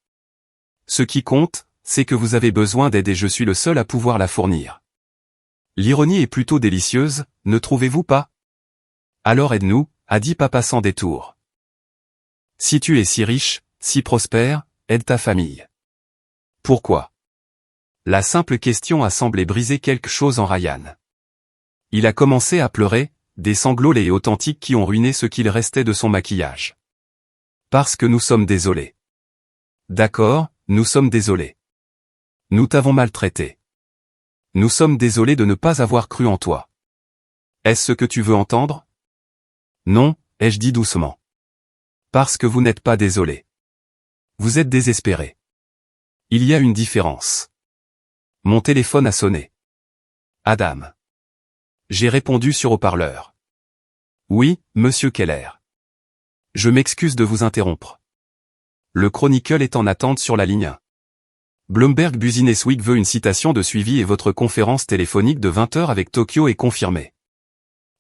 Ce qui compte, c'est que vous avez besoin d'aide et je suis le seul à pouvoir la fournir. L'ironie est plutôt délicieuse, ne trouvez-vous pas? Alors aide-nous, a dit papa sans détour. Si tu es si riche, si prospère, aide ta famille. Pourquoi? La simple question a semblé briser quelque chose en Ryan. Il a commencé à pleurer, des sanglots laids et authentiques qui ont ruiné ce qu'il restait de son maquillage. Parce que nous sommes désolés. D'accord, nous sommes désolés. Nous t'avons maltraité. Nous sommes désolés de ne pas avoir cru en toi. Est-ce ce que tu veux entendre? Non, ai-je dit doucement. Parce que vous n'êtes pas désolé. Vous êtes désespéré. Il y a une différence. Mon téléphone a sonné. Adam. J'ai répondu sur haut-parleur. Oui, monsieur Keller. Je m'excuse de vous interrompre. Le Chronicle est en attente sur la ligne 1. Bloomberg Business Week veut une citation de suivi et votre conférence téléphonique de 20 h avec Tokyo est confirmée.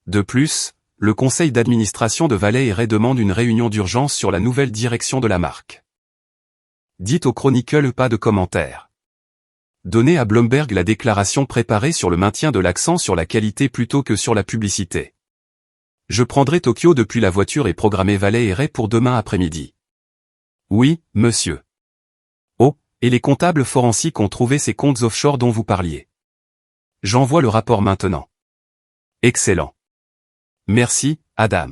De plus, le conseil d'administration de Valley Ray demande une réunion d'urgence sur la nouvelle direction de la marque. Dites au Chronicle pas de commentaires. Donnez à Bloomberg la déclaration préparée sur le maintien de l'accent sur la qualité plutôt que sur la publicité. Je prendrai Tokyo depuis la voiture et programmer Valley Ray pour demain après-midi. Oui, monsieur. Oh, et les comptables forensiques ont trouvé ces comptes offshore dont vous parliez. J'envoie le rapport maintenant. Excellent. Merci, Adam.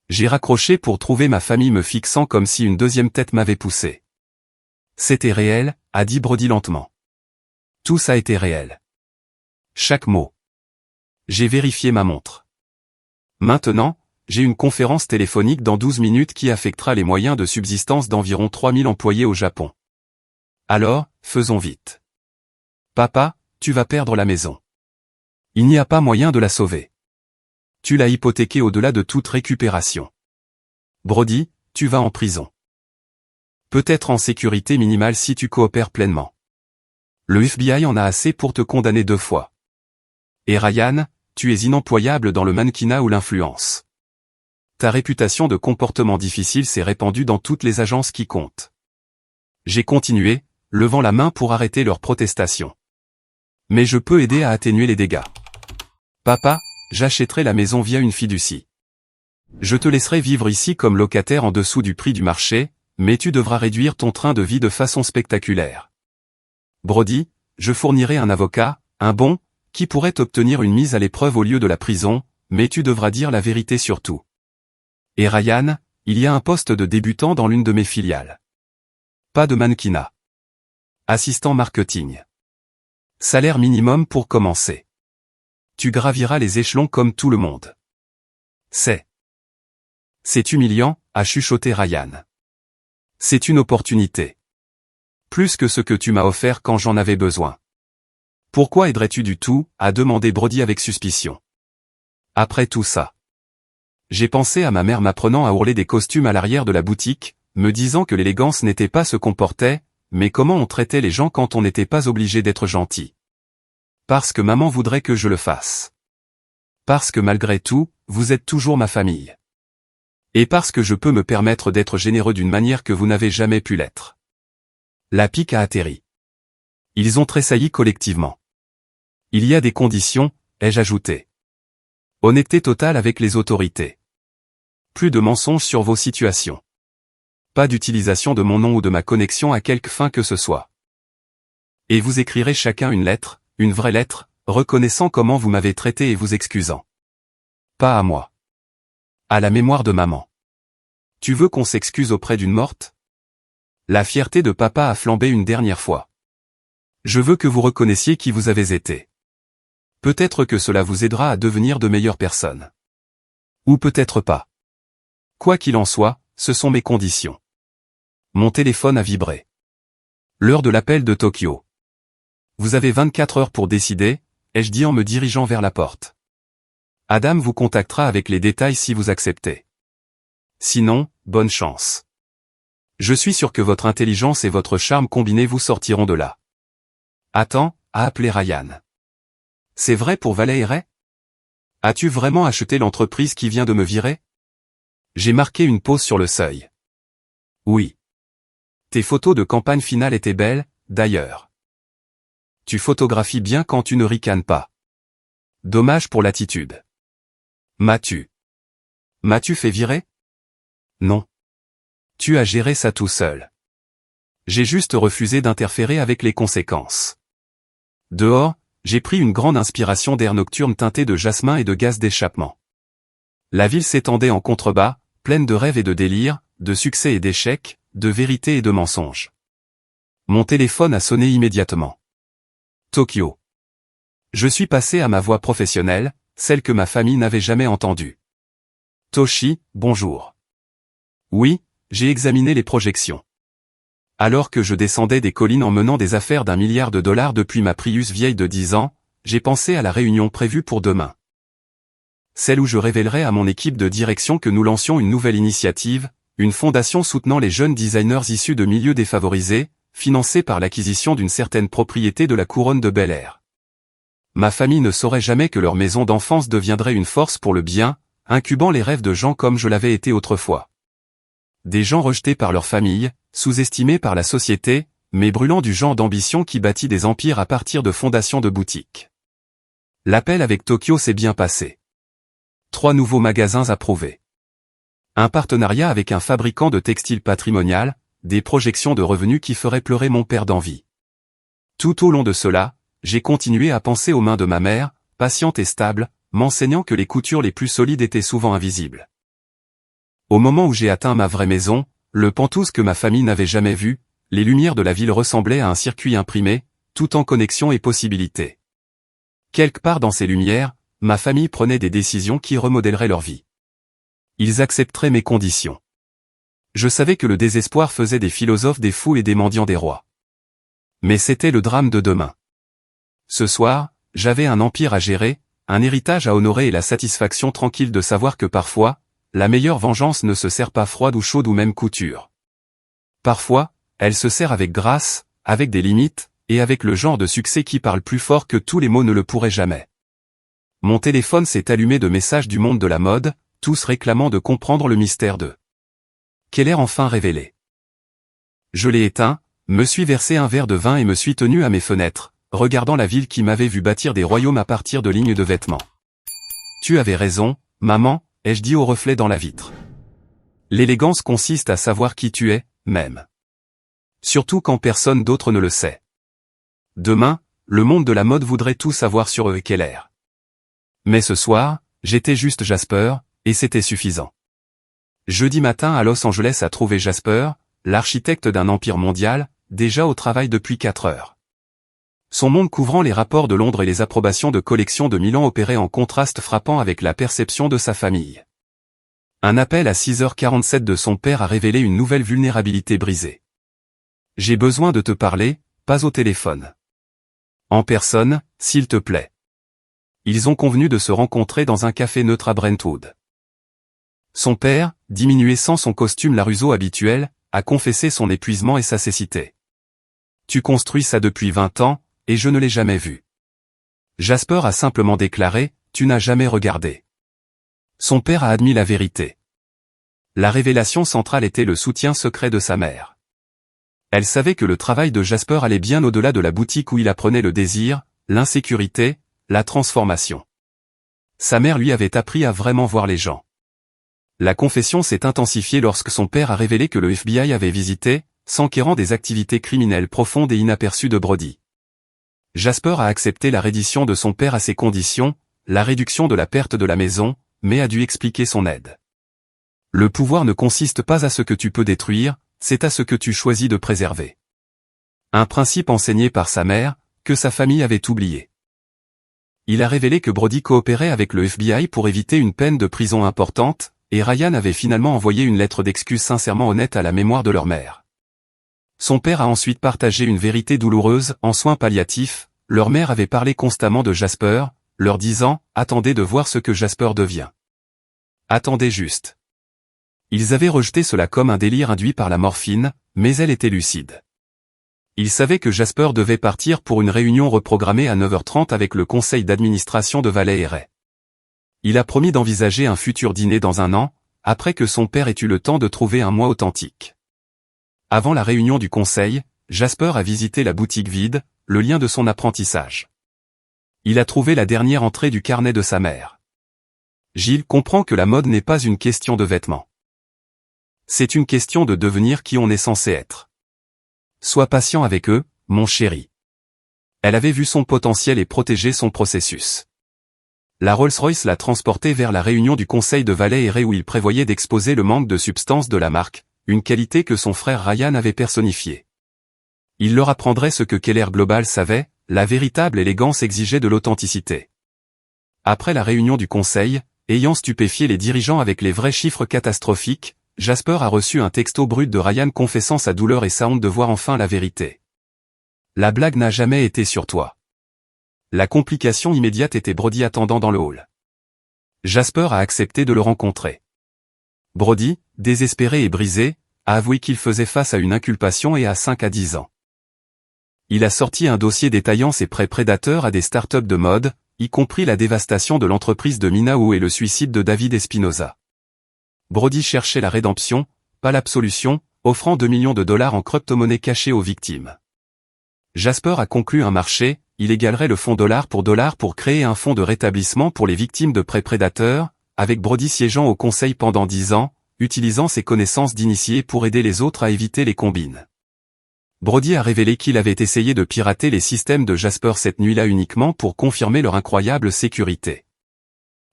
J'ai raccroché pour trouver ma famille me fixant comme si une deuxième tête m'avait poussé. C'était réel, a dit Brody lentement. Tout ça a été réel. Chaque mot. J'ai vérifié ma montre. Maintenant, j'ai une conférence téléphonique dans 12 minutes qui affectera les moyens de subsistance d'environ 3000 employés au Japon. Alors, faisons vite. Papa, tu vas perdre la maison. Il n'y a pas moyen de la sauver. Tu l'as hypothéquée au-delà de toute récupération. Brody, tu vas en prison. Peut-être en sécurité minimale si tu coopères pleinement. Le FBI en a assez pour te condamner 2 fois. Et Ryan, tu es inemployable dans le mannequinat ou l'influence. Ta réputation de comportement difficile s'est répandue dans toutes les agences qui comptent. J'ai continué, levant la main pour arrêter leurs protestations. Mais je peux aider à atténuer les dégâts. Papa, j'achèterai la maison via une fiducie. Je te laisserai vivre ici comme locataire en dessous du prix du marché, mais tu devras réduire ton train de vie de façon spectaculaire. Brody, je fournirai un avocat, un bon, qui pourrait obtenir une mise à l'épreuve au lieu de la prison, mais tu devras dire la vérité sur tout. Et Ryan, il y a un poste de débutant dans l'une de mes filiales. Pas de mannequinat. Assistant marketing. Salaire minimum pour commencer. Tu graviras les échelons comme tout le monde. C'est humiliant, a chuchoté Ryan. C'est une opportunité. Plus que ce que tu m'as offert quand j'en avais besoin. Pourquoi aiderais-tu du tout, a demandé Brody avec suspicion. Après tout ça. J'ai pensé à ma mère m'apprenant à ourler des costumes à l'arrière de la boutique, me disant que l'élégance n'était pas ce qu'on portait, mais comment on traitait les gens quand on n'était pas obligé d'être gentil. Parce que maman voudrait que je le fasse. Parce que malgré tout, vous êtes toujours ma famille. Et parce que je peux me permettre d'être généreux d'une manière que vous n'avez jamais pu l'être. La pique a atterri. Ils ont tressailli collectivement. Il y a des conditions, ai-je ajouté. Honnêteté totale avec les autorités. Plus de mensonges sur vos situations. Pas d'utilisation de mon nom ou de ma connexion à quelque fin que ce soit. Et vous écrirez chacun une lettre, une vraie lettre, reconnaissant comment vous m'avez traité et vous excusant. Pas à moi. À la mémoire de maman. Tu veux qu'on s'excuse auprès d'une morte? La fierté de papa a flambé une dernière fois. Je veux que vous reconnaissiez qui vous avez été. Peut-être que cela vous aidera à devenir de meilleures personnes. Ou peut-être pas. Quoi qu'il en soit, ce sont mes conditions. Mon téléphone a vibré. L'heure de l'appel de Tokyo. Vous avez 24 heures pour décider, ai-je dit en me dirigeant vers la porte. Adam vous contactera avec les détails si vous acceptez. Sinon, bonne chance. Je suis sûr que votre intelligence et votre charme combinés vous sortiront de là. Attends, a appelé Ryan. C'est vrai pour Valet et Ray? As-tu vraiment acheté l'entreprise qui vient de me virer? J'ai marqué une pause sur le seuil. Oui. Tes photos de campagne finale étaient belles, d'ailleurs. Tu photographies bien quand tu ne ricanes pas. Dommage pour l'attitude. M'as-tu fait virer? Non. Tu as géré ça tout seul. J'ai juste refusé d'interférer avec les conséquences. Dehors, j'ai pris une grande inspiration d'air nocturne teinté de jasmin et de gaz d'échappement. La ville s'étendait en contrebas, pleine de rêves et de délires, de succès et d'échecs, de vérité et de mensonges. Mon téléphone a sonné immédiatement. Tokyo. Je suis passé à ma voix professionnelle, celle que ma famille n'avait jamais entendue. Toshi, bonjour. Oui, j'ai examiné les projections. Alors que je descendais des collines en menant des affaires d'1 milliard de dollars depuis ma Prius vieille de 10 ans, j'ai pensé à la réunion prévue pour demain. Celle où je révélerai à mon équipe de direction que nous lancions une nouvelle initiative, une fondation soutenant les jeunes designers issus de milieux défavorisés, financée par l'acquisition d'une certaine propriété de la couronne de Bel-Air. Ma famille ne saurait jamais que leur maison d'enfance deviendrait une force pour le bien, incubant les rêves de gens comme je l'avais été autrefois. Des gens rejetés par leur famille, sous-estimés par la société, mais brûlant du genre d'ambition qui bâtit des empires à partir de fondations de boutiques. L'appel avec Tokyo s'est bien passé. 3 nouveaux magasins approuvés. Un partenariat avec un fabricant de textiles patrimonial, des projections de revenus qui feraient pleurer mon père d'envie. Tout au long de cela, j'ai continué à penser aux mains de ma mère, patiente et stable, m'enseignant que les coutures les plus solides étaient souvent invisibles. Au moment où j'ai atteint ma vraie maison, le Penthouse que ma famille n'avait jamais vu, les lumières de la ville ressemblaient à un circuit imprimé, tout en connexion et possibilités. Quelque part dans ces lumières, ma famille prenait des décisions qui remodèleraient leur vie. Ils accepteraient mes conditions. Je savais que le désespoir faisait des philosophes des fous et des mendiants des rois. Mais c'était le drame de demain. Ce soir, j'avais un empire à gérer, un héritage à honorer et la satisfaction tranquille de savoir que parfois, la meilleure vengeance ne se sert pas froide ou chaude ou même couture. Parfois, elle se sert avec grâce, avec des limites, et avec le genre de succès qui parle plus fort que tous les mots ne le pourraient jamais. Mon téléphone s'est allumé de messages du monde de la mode, tous réclamant de comprendre le mystère de Keller enfin révélé. Je l'ai éteint, me suis versé un verre de vin et me suis tenu à mes fenêtres, regardant la ville qui m'avait vu bâtir des royaumes à partir de lignes de vêtements. Tu avais raison, maman, ai-je dit au reflet dans la vitre. L'élégance consiste à savoir qui tu es, même. Surtout quand personne d'autre ne le sait. Demain, le monde de la mode voudrait tout savoir sur eux et Keller. Mais ce soir, j'étais juste Jasper, et c'était suffisant. Jeudi matin à Los Angeles a trouvé Jasper, l'architecte d'un empire mondial, déjà au travail depuis 4 heures. Son monde couvrant les rapports de Londres et les approbations de collections de Milan opérait en contraste frappant avec la perception de sa famille. Un appel à 6h47 de son père a révélé une nouvelle vulnérabilité brisée. J'ai besoin de te parler, pas au téléphone. En personne, s'il te plaît. Ils ont convenu de se rencontrer dans un café neutre à Brentwood. Son père, diminué sans son costume Larusso habituel, a confessé son épuisement et sa cécité. Tu construis ça depuis 20 ans, et je ne l'ai jamais vu. Jasper a simplement déclaré, tu n'as jamais regardé. Son père a admis la vérité. La révélation centrale était le soutien secret de sa mère. Elle savait que le travail de Jasper allait bien au-delà de la boutique où il apprenait le désir, l'insécurité, la transformation. Sa mère lui avait appris à vraiment voir les gens. La confession s'est intensifiée lorsque son père a révélé que le FBI avait visité, s'enquérant des activités criminelles profondes et inaperçues de Brody. Jasper a accepté la reddition de son père à ses conditions, la réduction de la perte de la maison, mais a dû expliquer son aide. Le pouvoir ne consiste pas à ce que tu peux détruire, c'est à ce que tu choisis de préserver. Un principe enseigné par sa mère, que sa famille avait oublié. Il a révélé que Brody coopérait avec le FBI pour éviter une peine de prison importante, et Ryan avait finalement envoyé une lettre d'excuse sincèrement honnête à la mémoire de leur mère. Son père a ensuite partagé une vérité douloureuse, en soins palliatifs, leur mère avait parlé constamment de Jasper, leur disant « Attendez de voir ce que Jasper devient. Attendez juste. » Ils avaient rejeté cela comme un délire induit par la morphine, mais elle était lucide. Ils savaient que Jasper devait partir pour une réunion reprogrammée à 9h30 avec le conseil d'administration de Valley et Ray. Il a promis d'envisager un futur dîner dans un an, après que son père ait eu le temps de trouver un moi authentique. Avant la réunion du conseil, Jasper a visité la boutique vide, le lien de son apprentissage. Il a trouvé la dernière entrée du carnet de sa mère. Gilles comprend que la mode n'est pas une question de vêtements. C'est une question de devenir qui on est censé être. Sois patient avec eux, mon chéri. Elle avait vu son potentiel et protégé son processus. La Rolls-Royce l'a transporté vers la réunion du conseil de Valley et Ray où il prévoyait d'exposer le manque de substance de la marque, une qualité que son frère Ryan avait personnifiée. Il leur apprendrait ce que Keller Global savait, la véritable élégance exigeait de l'authenticité. Après la réunion du conseil, ayant stupéfié les dirigeants avec les vrais chiffres catastrophiques, Jasper a reçu un texto brut de Ryan confessant sa douleur et sa honte de voir enfin la vérité. La blague n'a jamais été sur toi. La complication immédiate était Brody attendant dans le hall. Jasper a accepté de le rencontrer. Brody, désespéré et brisé, a avoué qu'il faisait face à une inculpation et à 5 à 10 ans. Il a sorti un dossier détaillant ses prêts prédateurs à des startups de mode, y compris la dévastation de l'entreprise de Minao et le suicide de David Espinosa. Brody cherchait la rédemption, pas l'absolution, offrant 2 millions de dollars en crypto-monnaie cachée aux victimes. Jasper a conclu un marché, il égalerait le fonds dollar pour créer un fonds de rétablissement pour les victimes de prêts prédateurs, avec Brody siégeant au conseil pendant 10 ans, utilisant ses connaissances d'initié pour aider les autres à éviter les combines. Brody a révélé qu'il avait essayé de pirater les systèmes de Jasper cette nuit-là uniquement pour confirmer leur incroyable sécurité.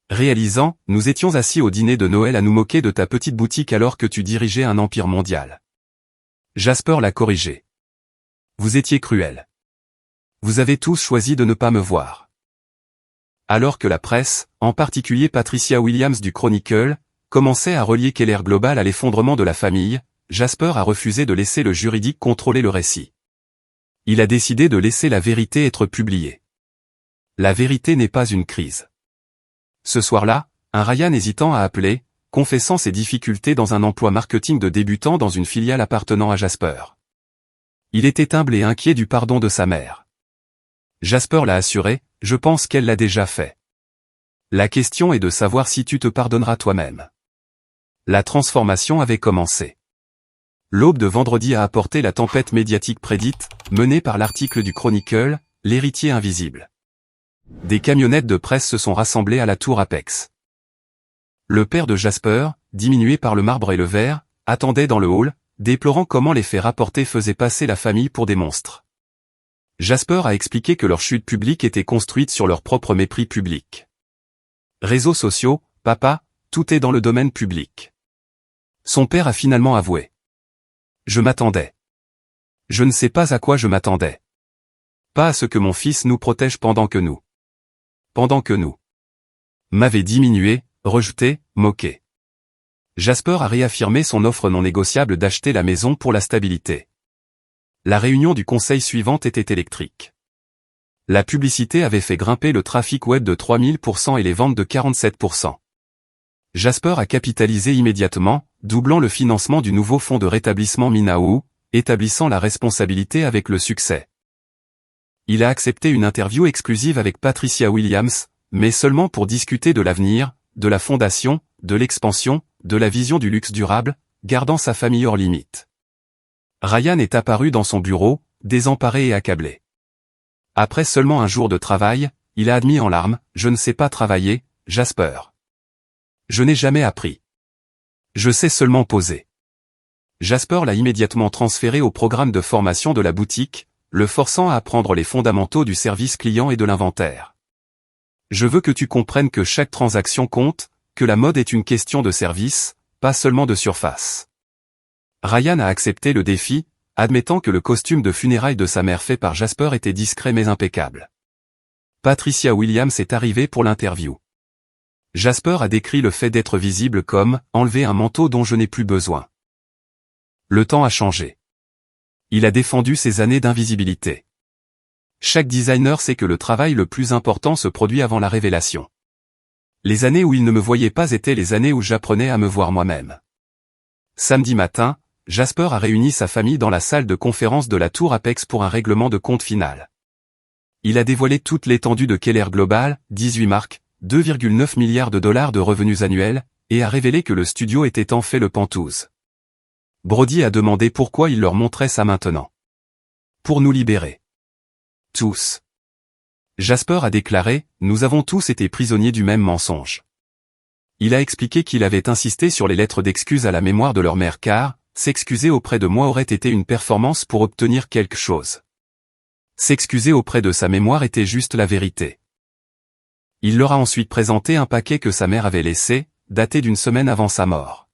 Réalisant, nous étions assis au dîner de Noël à nous moquer de ta petite boutique alors que tu dirigeais un empire mondial. Jasper l'a corrigé. Vous étiez cruel. Vous avez tous choisi de ne pas me voir. Alors que la presse, en particulier Patricia Williams du Chronicle, commençait à relier Keller Global à l'effondrement de la famille, Jasper a refusé de laisser le juridique contrôler le récit. Il a décidé de laisser la vérité être publiée. La vérité n'est pas une crise. Ce soir-là, un Ryan hésitant a appelé, confessant ses difficultés dans un emploi marketing de débutant dans une filiale appartenant à Jasper. Il était humble et inquiet du pardon de sa mère. Jasper l'a assuré, je pense qu'elle l'a déjà fait. La question est de savoir si tu te pardonneras toi-même. La transformation avait commencé. L'aube de vendredi a apporté la tempête médiatique prédite, menée par l'article du Chronicle, l'héritier invisible. Des camionnettes de presse se sont rassemblées à la tour Apex. Le père de Jasper, diminué par le marbre et le verre, attendait dans le hall, déplorant comment les faits rapportés faisaient passer la famille pour des monstres. Jasper a expliqué que leur chute publique était construite sur leur propre mépris public. Réseaux sociaux, papa, tout est dans le domaine public. Son père a finalement avoué. Je m'attendais. Je ne sais pas à quoi je m'attendais. Pas à ce que mon fils nous protège pendant que nous. M'avait diminué, rejeté, moqué. Jasper a réaffirmé son offre non négociable d'acheter la maison pour la stabilité. La réunion du conseil suivante était électrique. La publicité avait fait grimper le trafic web de 3000% et les ventes de 47%. Jasper a capitalisé immédiatement, doublant le financement du nouveau fonds de rétablissement Minaou, établissant la responsabilité avec le succès. Il a accepté une interview exclusive avec Patricia Williams, mais seulement pour discuter de l'avenir, de la fondation, de l'expansion, de la vision du luxe durable, gardant sa famille hors limite. Ryan est apparu dans son bureau, désemparé et accablé. Après seulement un jour de travail, il a admis en larmes, « Je ne sais pas travailler, Jasper. Je n'ai jamais appris. Je sais seulement poser. » Jasper l'a immédiatement transféré au programme de formation de la boutique, le forçant à apprendre les fondamentaux du service client et de l'inventaire. Je veux que tu comprennes que chaque transaction compte, que la mode est une question de service, pas seulement de surface. Ryan a accepté le défi, admettant que le costume de funérailles de sa mère fait par Jasper était discret mais impeccable. Patricia Williams est arrivée pour l'interview. Jasper a décrit le fait d'être visible comme « enlever un manteau dont je n'ai plus besoin ». Le temps a changé. Il a défendu ses années d'invisibilité. Chaque designer sait que le travail le plus important se produit avant la révélation. Les années où il ne me voyait pas étaient les années où j'apprenais à me voir moi-même. Samedi matin, Jasper a réuni sa famille dans la salle de conférence de la tour Apex pour un règlement de compte final. Il a dévoilé toute l'étendue de Keller Global, 18 marques, 2,9 milliards de dollars de revenus annuels, et a révélé que le studio était en fait le Penthouse. Brody a demandé pourquoi il leur montrait ça maintenant. Pour nous libérer. Tous. Jasper a déclaré, nous avons tous été prisonniers du même mensonge. Il a expliqué qu'il avait insisté sur les lettres d'excuses à la mémoire de leur mère car, s'excuser auprès de moi aurait été une performance pour obtenir quelque chose. S'excuser auprès de sa mémoire était juste la vérité. Il leur a ensuite présenté un paquet que sa mère avait laissé, daté d'une semaine avant sa mort.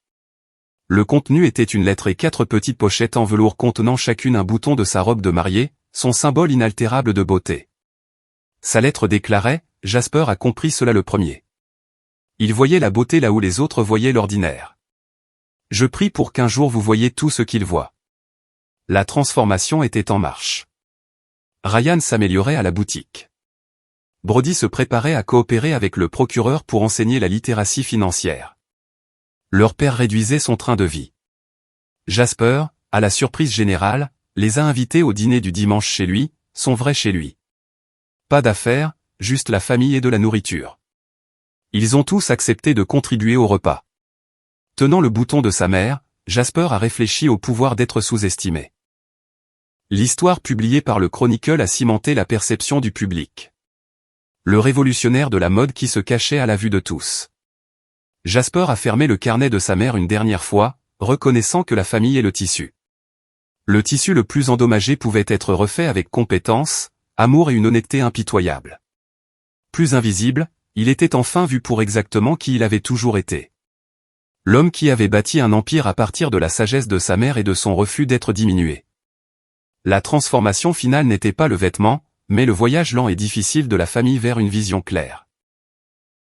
Le contenu était une lettre et 4 petites pochettes en velours contenant chacune un bouton de sa robe de mariée, son symbole inaltérable de beauté. Sa lettre déclarait, Jasper a compris cela le premier. Il voyait la beauté là où les autres voyaient l'ordinaire. Je prie pour qu'un jour vous voyiez tout ce qu'il voit. La transformation était en marche. Ryan s'améliorait à la boutique. Brody se préparait à coopérer avec le procureur pour enseigner la littératie financière. Leur père réduisait son train de vie. Jasper, à la surprise générale, les a invités au dîner du dimanche chez lui, son vrai chez lui. Pas d'affaires, juste la famille et de la nourriture. Ils ont tous accepté de contribuer au repas. Tenant le bouton de sa mère, Jasper a réfléchi au pouvoir d'être sous-estimé. L'histoire publiée par le Chronicle a cimenté la perception du public. Le révolutionnaire de la mode qui se cachait à la vue de tous. Jasper a fermé le carnet de sa mère une dernière fois, reconnaissant que la famille est le tissu. Le tissu le plus endommagé pouvait être refait avec compétence, amour et une honnêteté impitoyable. Plus invisible, il était enfin vu pour exactement qui il avait toujours été. L'homme qui avait bâti un empire à partir de la sagesse de sa mère et de son refus d'être diminué. La transformation finale n'était pas le vêtement, mais le voyage lent et difficile de la famille vers une vision claire.